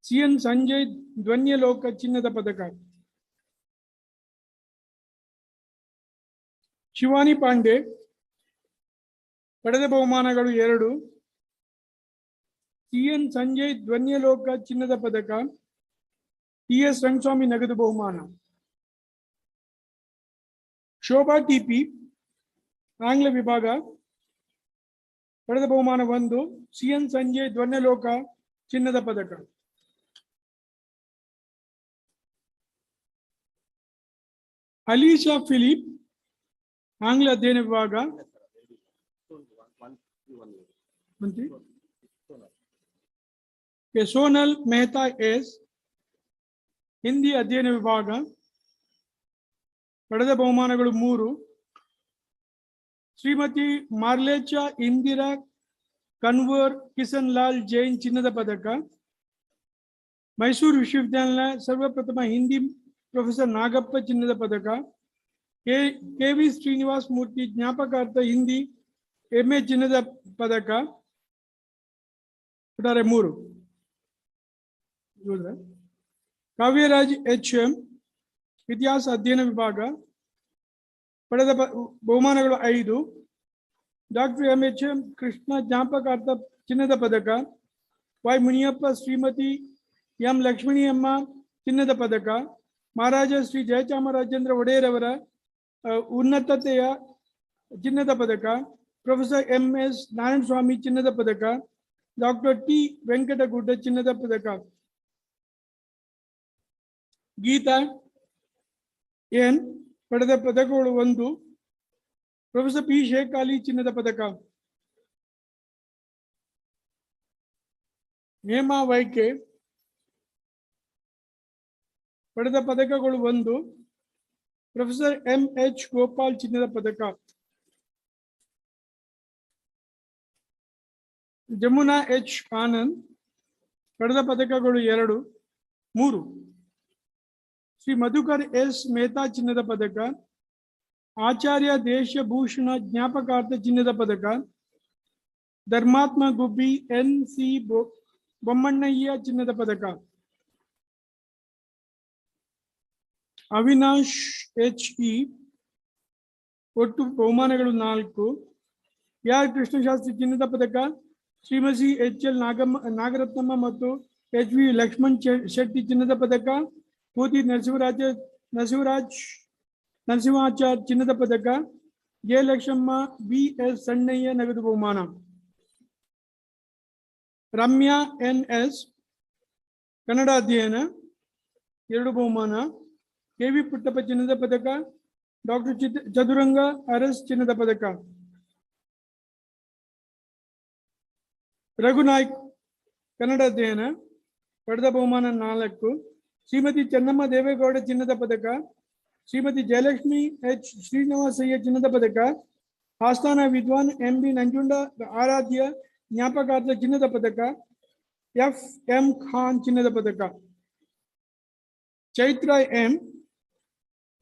CN ಸಂಜಯ್ ಧ್ವನ್ಯಲೋಕ ಚಿನ್ನದ ಪದಕ. ಶಿವಾನಿ ಪಾಂಡೆ ಪಡೆದ ಬಹುಮಾನಗಳು 2. CN ಸಂಜಯ್ ಧ್ವನ್ಯಲೋಕ ಚಿನ್ನದ ಪದಕ. TS ರಂಗಸ್ವಾಮಿ ನಗದು ಬಹುಮಾನ. ಶೋಭಾ TP ಆಂಗ್ಲ ವಿಭಾಗ ಪಡೆದ ಬಹುಮಾನ 1. CN ಸಂಜಯ್ ಧ್ವನ್ಯಲೋಕ ಚಿನ್ನದ ಪದಕ. ಅಲೀಶಾ ಫಿಲಿಪ್ ಆಂಗ್ಲ ಅಧ್ಯಯನ ವಿಭಾಗ ಸೋನಲ್ ಮೆಹ್ತಾ S ಹಿಂದಿ ಅಧ್ಯಯನ ವಿಭಾಗ ಪಡೆದ ಬಹುಮಾನಗಳು 3. ಶ್ರೀಮತಿ ಮಾರ್ಲೇಚಾ ಇಂದಿರಾ ಕನ್ವರ್ ಕಿಸನ್ ಲಾಲ್ ಜೈನ್ ಚಿನ್ನದ ಪದಕ. ಮೈಸೂರು ವಿಶ್ವವಿದ್ಯಾಲಯ ಸರ್ವಪ್ರಥಮ ಹಿಂದಿ ಪ್ರೊಫೆಸರ್ ನಾಗಪ್ಪ ಚಿನ್ನದ ಪದಕ. KV ಶ್ರೀನಿವಾಸ್ ಮೂರ್ತಿ ಜ್ಞಾಪಕಾರ್ಥ ಹಿಂದಿ MA ಚಿನ್ನದ ಪದಕ. ಒಟ್ಟಾರೆ 3. ಕಾವ್ಯರಾಜ್ HM ಇತಿಹಾಸ ಅಧ್ಯಯನ ವಿಭಾಗ ಪಡೆದ ಬಹುಮಾನಗಳು 5. ಡಾಕ್ಟರ್ MHM ಕೃಷ್ಣ ಜ್ಞಾಪಕಾರ್ಥ ಚಿನ್ನದ ಪದಕ. Y ಮುನಿಯಪ್ಪ ಶ್ರೀಮತಿ ಎಂ ಲಕ್ಷ್ಮಣಿಯಮ್ಮ ಚಿನ್ನದ ಪದಕ, ಮಹಾರಾಜ ಶ್ರೀ ಜಯಚಾಮರಾಜೇಂದ್ರ ಒಡೆಯರ್ ಅವರ ಉನ್ನತತೆಯ ಚಿನ್ನದ ಪದಕ, ಪ್ರೊಫೆಸರ್ MS ನಾರಾಯಣಸ್ವಾಮಿ ಚಿನ್ನದ ಪದಕ, ಡಾಕ್ಟರ್ T ವೆಂಕಟಗುಡ್ಡ ಚಿನ್ನದ ಪದಕ, ಗೀತಾ ಎನ್ ಪಡೆದ ಪದಕಗಳು 1, ಪ್ರೊಫೆಸರ್ P ಶೇಖ್ ಅಲಿ ಚಿನ್ನದ ಪದಕ, ಹೇಮಾ ವೈಕೆ ಪಡೆದ ಪದಕಗಳು 1, ಪ್ರೊಫೆಸರ್ MH ಗೋಪಾಲ್ ಚಿನ್ನದ ಪದಕ, ಜಮುನಾ H ಆನಂದ್ ಪಡೆದ ಪದಕಗಳು 2, 3, ಶ್ರೀ ಮಧುಕರ್ S ಮೆಹ್ತಾ ಚಿನ್ನದ ಪದಕ, ಆಚಾರ್ಯ ದೇಶಭೂಷಣ ಜ್ಞಾಪಕಾರ್ಥ ಚಿನ್ನದ ಪದಕ, ಧರ್ಮಾತ್ಮ ಗುಬ್ಬಿ NC ಬೊಮ್ಮಣ್ಣಯ್ಯ ಚಿನ್ನದ ಪದಕ, ಅವಿನಾಶ್ HE ಒಟ್ಟು ಬಹುಮಾನಗಳು 4, ಆರ್ ಕೃಷ್ಣಶಾಸ್ತ್ರಿ ಚಿನ್ನದ ಪದಕ, ಶ್ರೀಮತಿ HL ನಾಗರತ್ನಮ್ಮ ಮತ್ತು HV ಲಕ್ಷ್ಮಣ್ ಶೆಟ್ಟಿ ಚಿನ್ನದ ಪದಕ, ಪೂತಿ ನರಸಿಂಹಾಚಾರ್ ಚಿನ್ನದ ಪದಕ, ಜಯಲಕ್ಷ್ಮಮ್ಮ BS ಸಣ್ಣಯ್ಯ ನಗದು ಬಹುಮಾನ, ರಮ್ಯಾ NS ಕನ್ನಡ ಅಧ್ಯಯನ 2 ಬಹುಮಾನ, KV ಪುಟ್ಟಪ್ಪ ಚಿನ್ನದ ಪದಕ, ಡಾಕ್ಟರ್ ಚದುರಂಗ ಅರಸ್ ಚಿನ್ನದ ಪದಕ, ರಘುನಾಯ್ಕ್ ಕನ್ನಡ ಅಧ್ಯಯನ ಪಡೆದ ಬಹುಮಾನ 4, ಶ್ರೀಮತಿ ಚೆನ್ನಮ್ಮ ದೇವೇಗೌಡ ಚಿನ್ನದ ಪದಕ, ಶ್ರೀಮತಿ ಜಯಲಕ್ಷ್ಮಿ H ಶ್ರೀನಿವಾಸಯ್ಯ ಚಿನ್ನದ ಪದಕ, ಆಸ್ಥಾನ ವಿದ್ವಾನ್ MB ನಂಜುಂಡ ಆರಾಧ್ಯ ಜ್ಞಾಪಕಾರ್ಥ ಚಿನ್ನದ ಪದಕ, FM ಖಾನ್ ಚಿನ್ನದ ಪದಕ, ಚೈತ್ರ M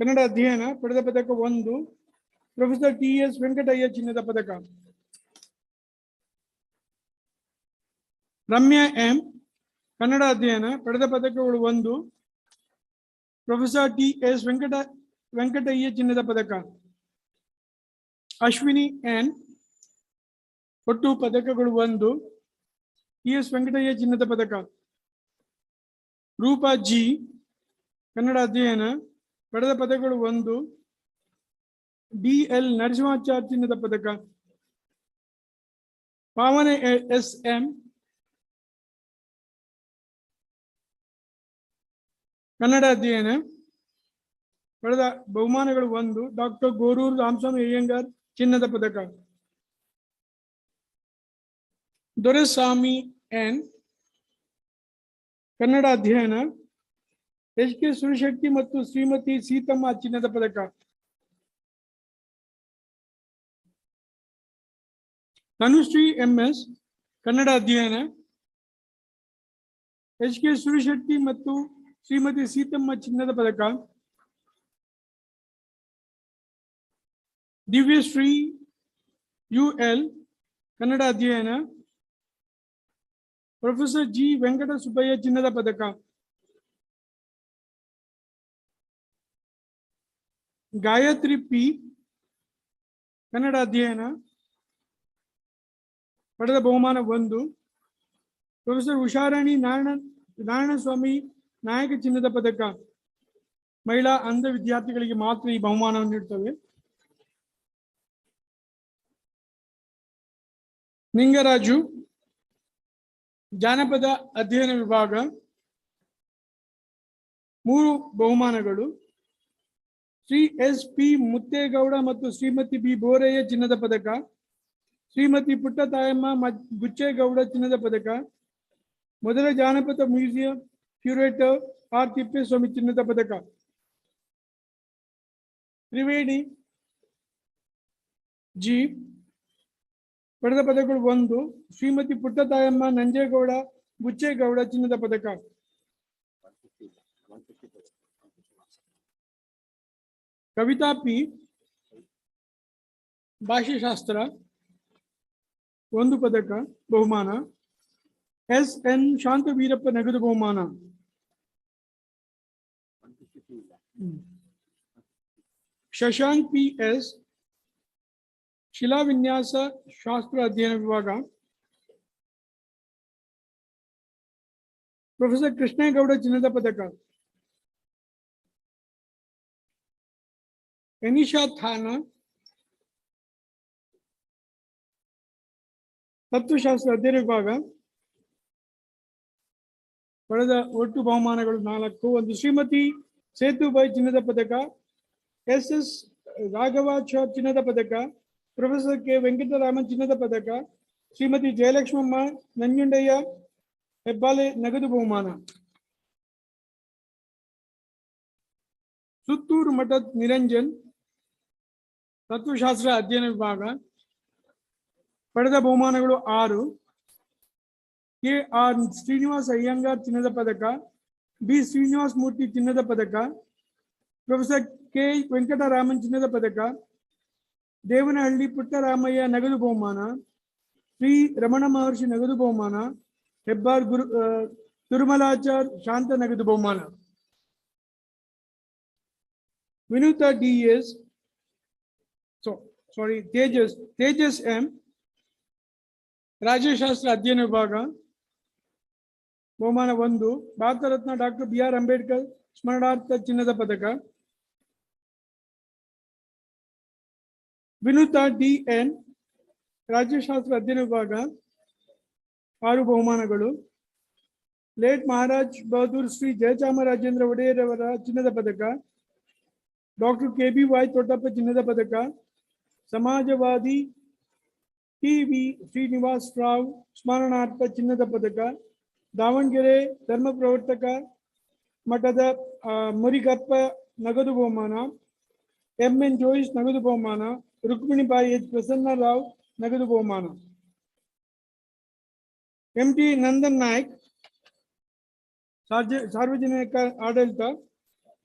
ಕನ್ನಡ ಅಧ್ಯಯನ ಪಡೆದ ಪದಕ 1, ಪ್ರೊಫೆಸರ್ TS ವೆಂಕಟಯ್ಯ ಚಿನ್ನದ ಪದಕ, ರಮ್ಯಾ M ಕನ್ನಡ ಅಧ್ಯಯನ ಪಡೆದ ಪದಕಗಳು 1, ಪ್ರೊಫೆಸರ್ TS ವೆಂಕಟಯ್ಯ ಚಿನ್ನದ ಪದಕ, ಅಶ್ವಿನಿ N ಒಟ್ಟು ಪದಕಗಳು 1, TS ವೆಂಕಟಯ್ಯ ಚಿನ್ನದ ಪದಕ, ರೂಪಾ G ಕನ್ನಡ ಅಧ್ಯಯನ ಪಡೆದ ಪದಕಗಳು 1, DL ನರಸಿಂಹಾಚಾರ್ ಚಿನ್ನದ ಪದಕ, ಪಾವನೆ SM ಕನ್ನಡ ಅಧ್ಯಯನ ಪಡೆದ ಬಹುಮಾನಗಳು 1, ಡಾಕ್ಟರ್ ಗೋರೂರು ರಾಮಸ್ವಾಮಿ ಅಯ್ಯಂಗಾರ್ ಚಿನ್ನದ ಪದಕ, ದೊರೆಸ್ವಾಮಿ N ಕನ್ನಡ ಅಧ್ಯಯನ, HK ಸುರಶಕ್ತಿ ಮತ್ತು ಶ್ರೀಮತಿ ಸೀತಮ್ಮ ಚಿನ್ನದ ಪದಕ, ತನುಶ್ರೀ MS ಕನ್ನಡ ಅಧ್ಯಯನ, HK ಸುರಶಕ್ತಿ ಮತ್ತು ಶ್ರೀಮತಿ ಸೀತಮ್ಮ ಚಿನ್ನದ ಪದಕ, ದಿವ್ಯಶ್ರೀ UL ಕನ್ನಡ ಅಧ್ಯಯನ, ಪ್ರೊಫೆಸರ್ G ವೆಂಕಟ ಸುಬ್ಬಯ್ಯ ಚಿನ್ನದ ಪದಕ, ಗಾಯತ್ರಿ P ಕನ್ನಡ ಅಧ್ಯಯನ ಪಡೆದ ಬಹುಮಾನ 1, ಪ್ರೊಫೆಸರ್ ಉಷಾರಾಣಿ ನಾರಾಯಣಸ್ವಾಮಿ ನಾಯಕ ಚಿನ್ನದ ಪದಕ, ಮಹಿಳಾ ಅಂಧ ವಿದ್ಯಾರ್ಥಿಗಳಿಗೆ ಮಾತ್ರ ಈ ಬಹುಮಾನವನ್ನು ನೀಡುತ್ತವೆ. ನಿಂಗರಾಜು ಜಾನಪದ ಅಧ್ಯಯನ ವಿಭಾಗ 3 ಬಹುಮಾನಗಳು, ಶ್ರೀ SP ಮುತ್ತೇಗೌಡ ಮತ್ತು ಶ್ರೀಮತಿ B ಬೋರಯ್ಯ ಚಿನ್ನದ ಪದಕ, ಶ್ರೀಮತಿ ಪುಟ್ಟತಾಯಮ್ಮ ಗುಚ್ಚೇಗೌಡ ಚಿನ್ನದ ಪದಕ, ಮೊದಲ ಜಾನಪದ ಮ್ಯೂಸಿಯಂ ಕ್ಯೂರೇಟರ್ R ತಿಪ್ಪೇಸ್ವಾಮಿ ಚಿನ್ನದ ಪದಕ, ತ್ರಿವೇಣಿ G ಪಡೆದ ಪದಕಗಳು 1, ಶ್ರೀಮತಿ ಪುಟ್ಟತಾಯಮ್ಮ ನಂಜೇಗೌಡ ಗುಚ್ಚೇಗೌಡ ಚಿನ್ನದ ಪದಕ, ಕವಿತಾ P ಭಾಷಾಶಾಸ್ತ್ರ 1 ಪದಕ ಬಹುಮಾನ, SN ಶಾಂತವೀರಪ್ಪ ನಗದು ಬಹುಮಾನ, ಶಶಾಂಕ್ PS ಶಿಲಾವಿನ್ಯಾಸ ಶಾಸ್ತ್ರ ಅಧ್ಯಯನ ವಿಭಾಗ, ಪ್ರೊಫೆಸರ್ ಕೃಷ್ಣೇಗೌಡ ಚಿನ್ನದ ಪದಕ, ಎನಿಶಾ ಥಾನಾ ತತ್ವಶಾಸ್ತ್ರ ಅಧ್ಯಯನ ವಿಭಾಗ ಪಡೆದ ಒಟ್ಟು ಬಹುಮಾನಗಳು 4. ಒಂದು ಶ್ರೀಮತಿ ಸೇತುಬಾಯಿ ಚಿನ್ನದ ಪದಕ, ಎಸ್ ರಾಘವಾಚಾರ್ ಚಿನ್ನದ ಪದಕ, ಪ್ರೊಫೆಸರ್ ಕೆ ವೆಂಕಟರಾಮನ್ ಚಿನ್ನದ ಪದಕ, ಶ್ರೀಮತಿ ಜಯಲಕ್ಷ್ಮಮ್ಮ ನಂಜುಂಡಯ್ಯ ಹೆಬ್ಬಾಲೆ ನಗದು ಬಹುಮಾನ. ಸುತ್ತೂರು ಮಠದ ನಿರಂಜನ್ ತತ್ವಶಾಸ್ತ್ರ ಅಧ್ಯಯನ ವಿಭಾಗ ಪಡೆದ ಬಹುಮಾನಗಳು 6. ಕೆ ಆರ್ ಶ್ರೀನಿವಾಸ ಅಯ್ಯಂಗಾರ್ ಚಿನ್ನದ ಪದಕ, ಬಿ ಶ್ರೀನಿವಾಸ ಮೂರ್ತಿ ಚಿನ್ನದ ಪದಕ, ಪ್ರೊಫೆಸರ್ ಕೆ ವೆಂಕಟರಾಮನ್ ಚಿನ್ನದ ಪದಕ, ದೇವನಹಳ್ಳಿ ಪುಟ್ಟರಾಮಯ್ಯ ನಗದು ಬಹುಮಾನ, ಶ್ರೀ ರಮಣ ಮಹರ್ಷಿ ನಗದು ಬಹುಮಾನ, ಹೆಬ್ಬಾರ್ ತಿರುಮಲಾಚಾರ್ ಶಾಂತ ನಗದು ಬಹುಮಾನ. ವಿನುತಾ ಡಿಎಸ್ ತೇಜಸ್ ಎಂ ರಾಜ್ಯಶಾಸ್ತ್ರ ಅಧ್ಯಯನ ವಿಭಾಗ ಬಹುಮಾನ 1. ಭಾರತ ರತ್ನ ಡಾಕ್ಟರ್ BR ಅಂಬೇಡ್ಕರ್ ಸ್ಮರಣಾರ್ಥ ಚಿನ್ನದ ಪದಕ. ವಿನುತಾ DN ರಾಜ್ಯಶಾಸ್ತ್ರ ಅಧ್ಯಯನ ವಿಭಾಗ 6 ಬಹುಮಾನಗಳು. ಲೇಟ್ ಮಹಾರಾಜ್ ಬಹದ್ದೂರ್ ಶ್ರೀ ಜಯಚಾಮರಾಜೇಂದ್ರ ಒಡೆಯರ್ ಅವರ ಚಿನ್ನದ ಪದಕ, ಡಾಕ್ಟರ್ KBY ತೊಟ್ಟಪ್ಪ ಚಿನ್ನದ ಪದಕ, ಸಮಾಜವಾದಿ TV ಶ್ರೀನಿವಾಸ್ ರಾವ್ ಸ್ಮರಣಾರ್ಥ ಚಿನ್ನದ ಪದಕ, ದಾವಣಗೆರೆ ಧರ್ಮ ಪ್ರವರ್ತಕ ಮಠದ ಮುರಿಗಪ್ಪ ನಗದು ಬಹುಮಾನ, MN ಜೋಯಿಸ್ ನಗದು ಬಹುಮಾನ, ರುಕ್ಮಿಣಿಬಾಯಿ H ಪ್ರಸನ್ನ ರಾವ್ ನಗದು ಬಹುಮಾನ. MT ನಂದನ್ ನಾಯ್ಕ್ ಸಾರ್ವಜನಿಕ ಆಡಳಿತ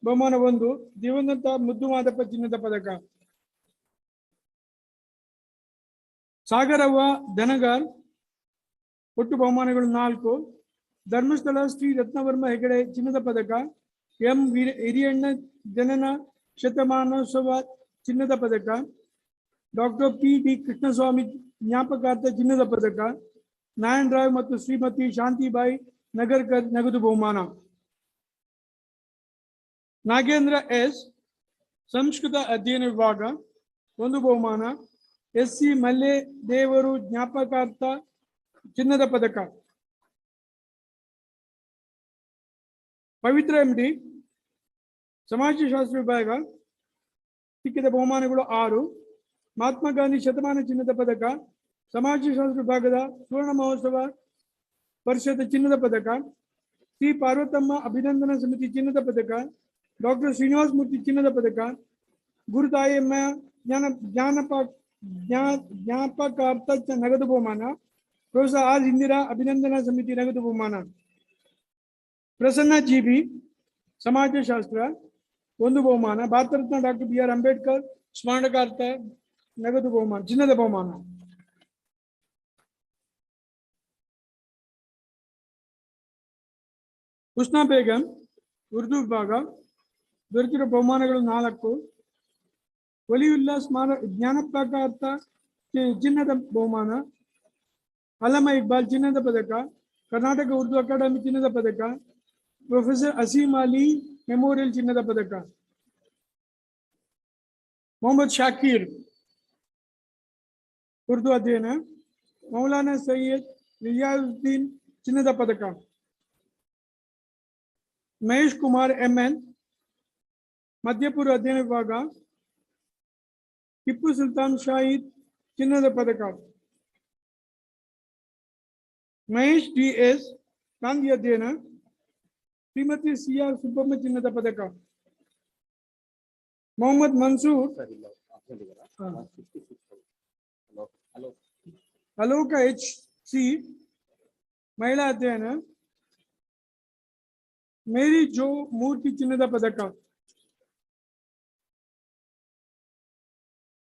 ಬಹುಮಾನ 1. ದಿವಂಗತ ಮುದ್ದು ಮಾದಪ್ಪ ಚಿನ್ನದ ಪದಕ. ಸಾಗರವ್ವ ಧನಗಾರ್ ಒಟ್ಟು ಬಹುಮಾನಗಳು 4. ಧರ್ಮಸ್ಥಳ ಶ್ರೀ ರತ್ನವರ್ಮ ಹೆಗಡೆ ಚಿನ್ನದ ಪದಕ, M ಹಿರಿಯಣ್ಣ ಜನನ ಶತಮಾನೋತ್ಸವ ಚಿನ್ನದ ಪದಕ, ಡಾಕ್ಟರ್ PD ಕೃಷ್ಣಸ್ವಾಮಿ ಜ್ಞಾಪಕಾರ್ಥ ಚಿನ್ನದ ಪದಕ, ನಾರಾಯಣ ರಾವ್ ಮತ್ತು ಶ್ರೀಮತಿ ಶಾಂತಿಬಾಯಿ ನಗರ್ಕರ್ ನಗದು ಬಹುಮಾನ. ನಾಗೇಂದ್ರ S ಸಂಸ್ಕೃತ ಅಧ್ಯಯನ ವಿಭಾಗ 1 ಬಹುಮಾನ, SC ಮಲ್ಲೆ ದೇವರು ಜ್ಞಾಪಕಾರ್ಥ ಚಿನ್ನದ ಪದಕ. ಪವಿತ್ರ MD ಸಮಾಜಶಾಸ್ತ್ರ ವಿಭಾಗ ಸಿಕ್ಕಿದ ಬಹುಮಾನಗಳು 6. ಮಹಾತ್ಮ ಗಾಂಧಿ ಶತಮಾನ ಚಿನ್ನದ ಪದಕ, ಸಮಾಜಶಾಸ್ತ್ರ ವಿಭಾಗದ ಸುವರ್ಣ ಮಹೋತ್ಸವ ಪರಿಷತ್ ಚಿನ್ನದ ಪದಕ, ಶ್ರೀ ಪಾರ್ವತಮ್ಮ ಅಭಿನಂದನಾ ಸಮಿತಿ ಚಿನ್ನದ ಪದಕ, ಡಾಕ್ಟರ್ ಶ್ರೀನಿವಾಸ ಮೂರ್ತಿ ಚಿನ್ನದ ಪದಕ, ಗುರುತಾಯಮ್ಮ ಜ್ಞಾಪಕಾರ್ಥ ನಗದು ಬಹುಮಾನ, ಪ್ರೊಫೆಸರ್ R ಇಂದಿರಾ ಅಭಿನಂದನಾ ಸಮಿತಿ ನಗದು ಬಹುಮಾನ. ಪ್ರಸನ್ನ GB ಸಮಾಜಶಾಸ್ತ್ರ 1 ಬಹುಮಾನ, ಭಾರತ ರತ್ನ ಡಾಕ್ಟರ್ BR ಅಂಬೇಡ್ಕರ್ ಸ್ಮರಣಾರ್ಥ ನಗದು ಬಹುಮಾನ ಚಿನ್ನದ ಬಹುಮಾನ. ಹುಸ್ನಾ ಬೇಗಂ ಉರ್ದು ವಿಭಾಗ ದೊರೆತಿರುವ ಬಹುಮಾನಗಳು 4. ವಲಿಯುಲ್ಲಾ ಸ್ಮಾರಕ ಜ್ಞಾನಪಕಾರ್ಥ ಚಿನ್ನದ ಬಹುಮಾನ, ಅಲ್ಲಮ ಇಕ್ಬಾಲ್ ಚಿನ್ನದ ಪದಕ, ಕರ್ನಾಟಕ ಉರ್ದು ಅಕಾಡೆಮಿ ಚಿನ್ನದ ಪದಕ, ಪ್ರೊಫೆಸರ್ ಅಸೀಂ ಅಲಿ ಮೆಮೋರಿಯಲ್ ಚಿನ್ನದ ಪದಕ. ಮೊಹಮ್ಮದ್ ಶಾಕೀರ್ ಉರ್ದು ಅಧ್ಯಯನ, ಮೌಲಾನಾ ಸೈಯದ್ ರಿಯಾಜುದ್ದೀನ್ ಚಿನ್ನದ ಪದಕ. ಮಹೇಶ್ ಕುಮಾರ್ MN ಮಧ್ಯಪೂರ್ವ ಅಧ್ಯಯನ ವಿಭಾಗ, ಟಿಪ್ಪು ಸುಲ್ತಾನ್ ಶಾಹಿದ್ ಚಿನ್ನದ ಪದಕ. ಮಹೇಶ್ DS ಗಾಂಧಿ ಅಧ್ಯಯನ, ಶ್ರೀಮತಿ CR ಸುಬ್ಬಮ್ಮ ಚಿನ್ನದ ಪದಕ. ಮೊಹಮ್ಮದ್ ಮನ್ಸೂರ್ ಅಲೋಕ HC ಮಹಿಳಾ ಅಧ್ಯಯನ, ಮೇರಿ ಜೋ ಮೂರ್ತಿ ಚಿನ್ನದ ಪದಕ.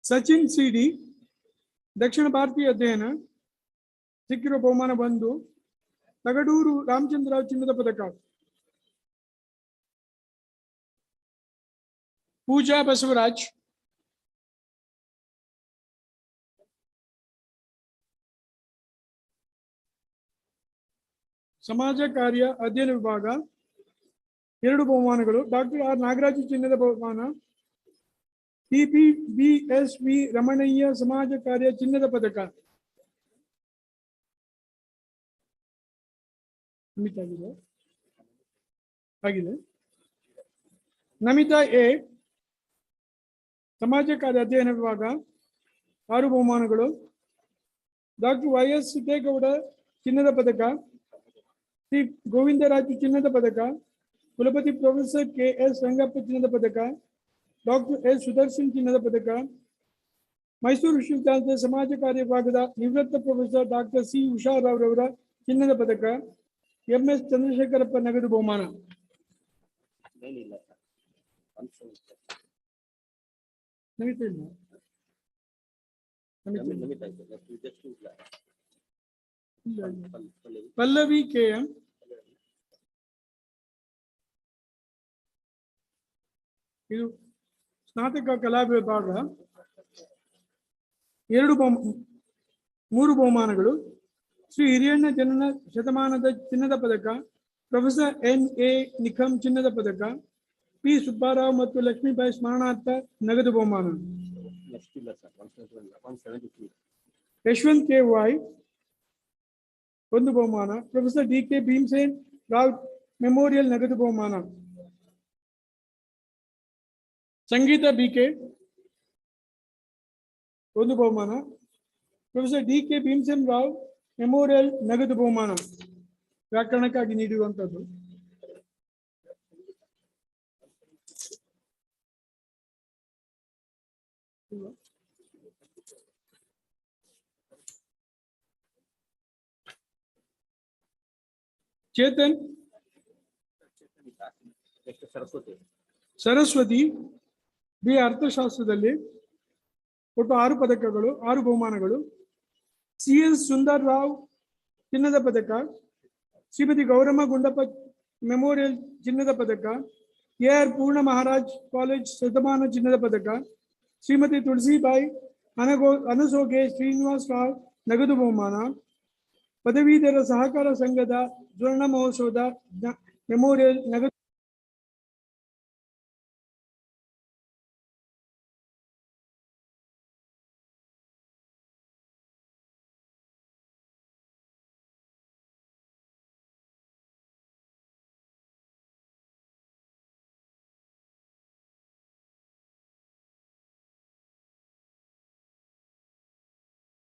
ಸಚಿನ್ CD ದಕ್ಷಿಣ ಭಾರತೀಯ ಅಧ್ಯಯನ ಸಿಕ್ಕಿರುವ ಬಹುಮಾನ 1. ತಗಡೂರು ರಾಮಚಂದ್ರರಾವ್ ಚಿನ್ನದ ಪದಕ. ಪೂಜಾ ಬಸವರಾಜ್ ಸಮಾಜ ಕಾರ್ಯ ಅಧ್ಯಯನ ವಿಭಾಗ 2 ಬಹುಮಾನಗಳು. ಡಾಕ್ಟರ್ ಆರ್ ನಾಗರಾಜು ಚಿನ್ನದ ಬಹುಮಾನ. TPBSV ರಮಣಯ್ಯ ಸಮಾಜ ಕಾರ್ಯ ಚಿನ್ನದ ಪದಕ. ಆಗಿದೆ. ನಮಿತಾ ಎ ಸಮಾಜ ಕಾರ್ಯ ಅಧ್ಯಯನ ವಿಭಾಗ 6 ಬಹುಮಾನಗಳು. ಡಾಕ್ಟರ್ YS ಸಿದ್ದೇಗೌಡ ಚಿನ್ನದ ಪದಕ. ಶ್ರೀ ಗೋವಿಂದರಾಜು ಚಿನ್ನದ ಪದಕ. ಕುಲಪತಿ ಪ್ರೊಫೆಸರ್ KS ರಂಗಪ್ಪ ಚಿನ್ನದ ಪದಕ. ಡಾಕ್ಟರ್ S ಸುದರ್ಶನ್ ಚಿನ್ನದ ಪದಕ. ಮೈಸೂರು ವಿಶ್ವವಿದ್ಯಾಲಯದ ಸಮಾಜ ಕಾರ್ಯ ವಿಭಾಗದ ನಿವೃತ್ತ ಪ್ರೊಫೆಸರ್ ಡಾಕ್ಟರ್ C ಉಷಾರಾವ್ ರವರ ಚಿನ್ನದ ಪದಕ. MS ಚಂದ್ರಶೇಖರಪ್ಪ ನಗದು ಬಹುಮಾನ. ಪಲ್ಲವಿ KM. ಇದು ಸ್ನಾತಕ ಕಲಾ ವಿಭಾಗ 3 ಬಹುಮಾನಗಳು. ಶ್ರೀ ಹಿರಿಯಣ್ಣ ಜನನ ಶತಮಾನದ ಚಿನ್ನದ ಪದಕ. ಪ್ರೊಫೆಸರ್ NA ನಿಖಂ ಚಿನ್ನದ ಪದಕ. P ಸುಬ್ಬಾರಾವ್ ಮತ್ತು ಲಕ್ಷ್ಮೀಬಾಯಿ ಸ್ಮರಣಾರ್ಥ ನಗದು ಬಹುಮಾನ. ಯಶವಂತ್ KY 1 ಬಹುಮಾನ. Professor DK Bhimsen Rao memorial ನಗದು ಬಹುಮಾನ. ಸಂಗೀತ BK 1 ಬಹುಮಾನ. Professor DK Bhimsen Rao memorial ನಗದು ಬಹುಮಾನ ವ್ಯಾಕರಣಕ್ಕಾಗಿ ನೀಡಿರುವಂತದ್ದು. ಚೇತನ್ ಸರಸ್ವತಿ ಬಿ ಅರ್ಥಶಾಸ್ತ್ರದಲ್ಲಿ ಒಟ್ಟು 6 ಪದಕಗಳು 6 ಬಹುಮಾನಗಳು. CS ಸುಂದರ್ ರಾವ್ ಚಿನ್ನದ ಪದಕ. ಶ್ರೀಮತಿ ಗೌರಮ್ಮ ಗುಂಡಪ್ಪ ಮೆಮೋರಿಯಲ್ ಚಿನ್ನದ ಪದಕ. AR ಪೂರ್ಣ ಮಹಾರಾಜ್ ಕಾಲೇಜ್ ಶತಮಾನ ಚಿನ್ನದ ಪದಕ. ಶ್ರೀಮತಿ ತುಳಸಿಬಾಯಿ ಅನಸೋಗೆ ಶ್ರೀನಿವಾಸ್ ರಾವ್ ನಗದು ಬಹುಮಾನ. ಪದವೀಧರ ಸಹಕಾರ ಸಂಘದ ಸ್ವರ್ಣ ಮಹೋತ್ಸವದ ಮೆಮೋರಿಯಲ್ ನಗದು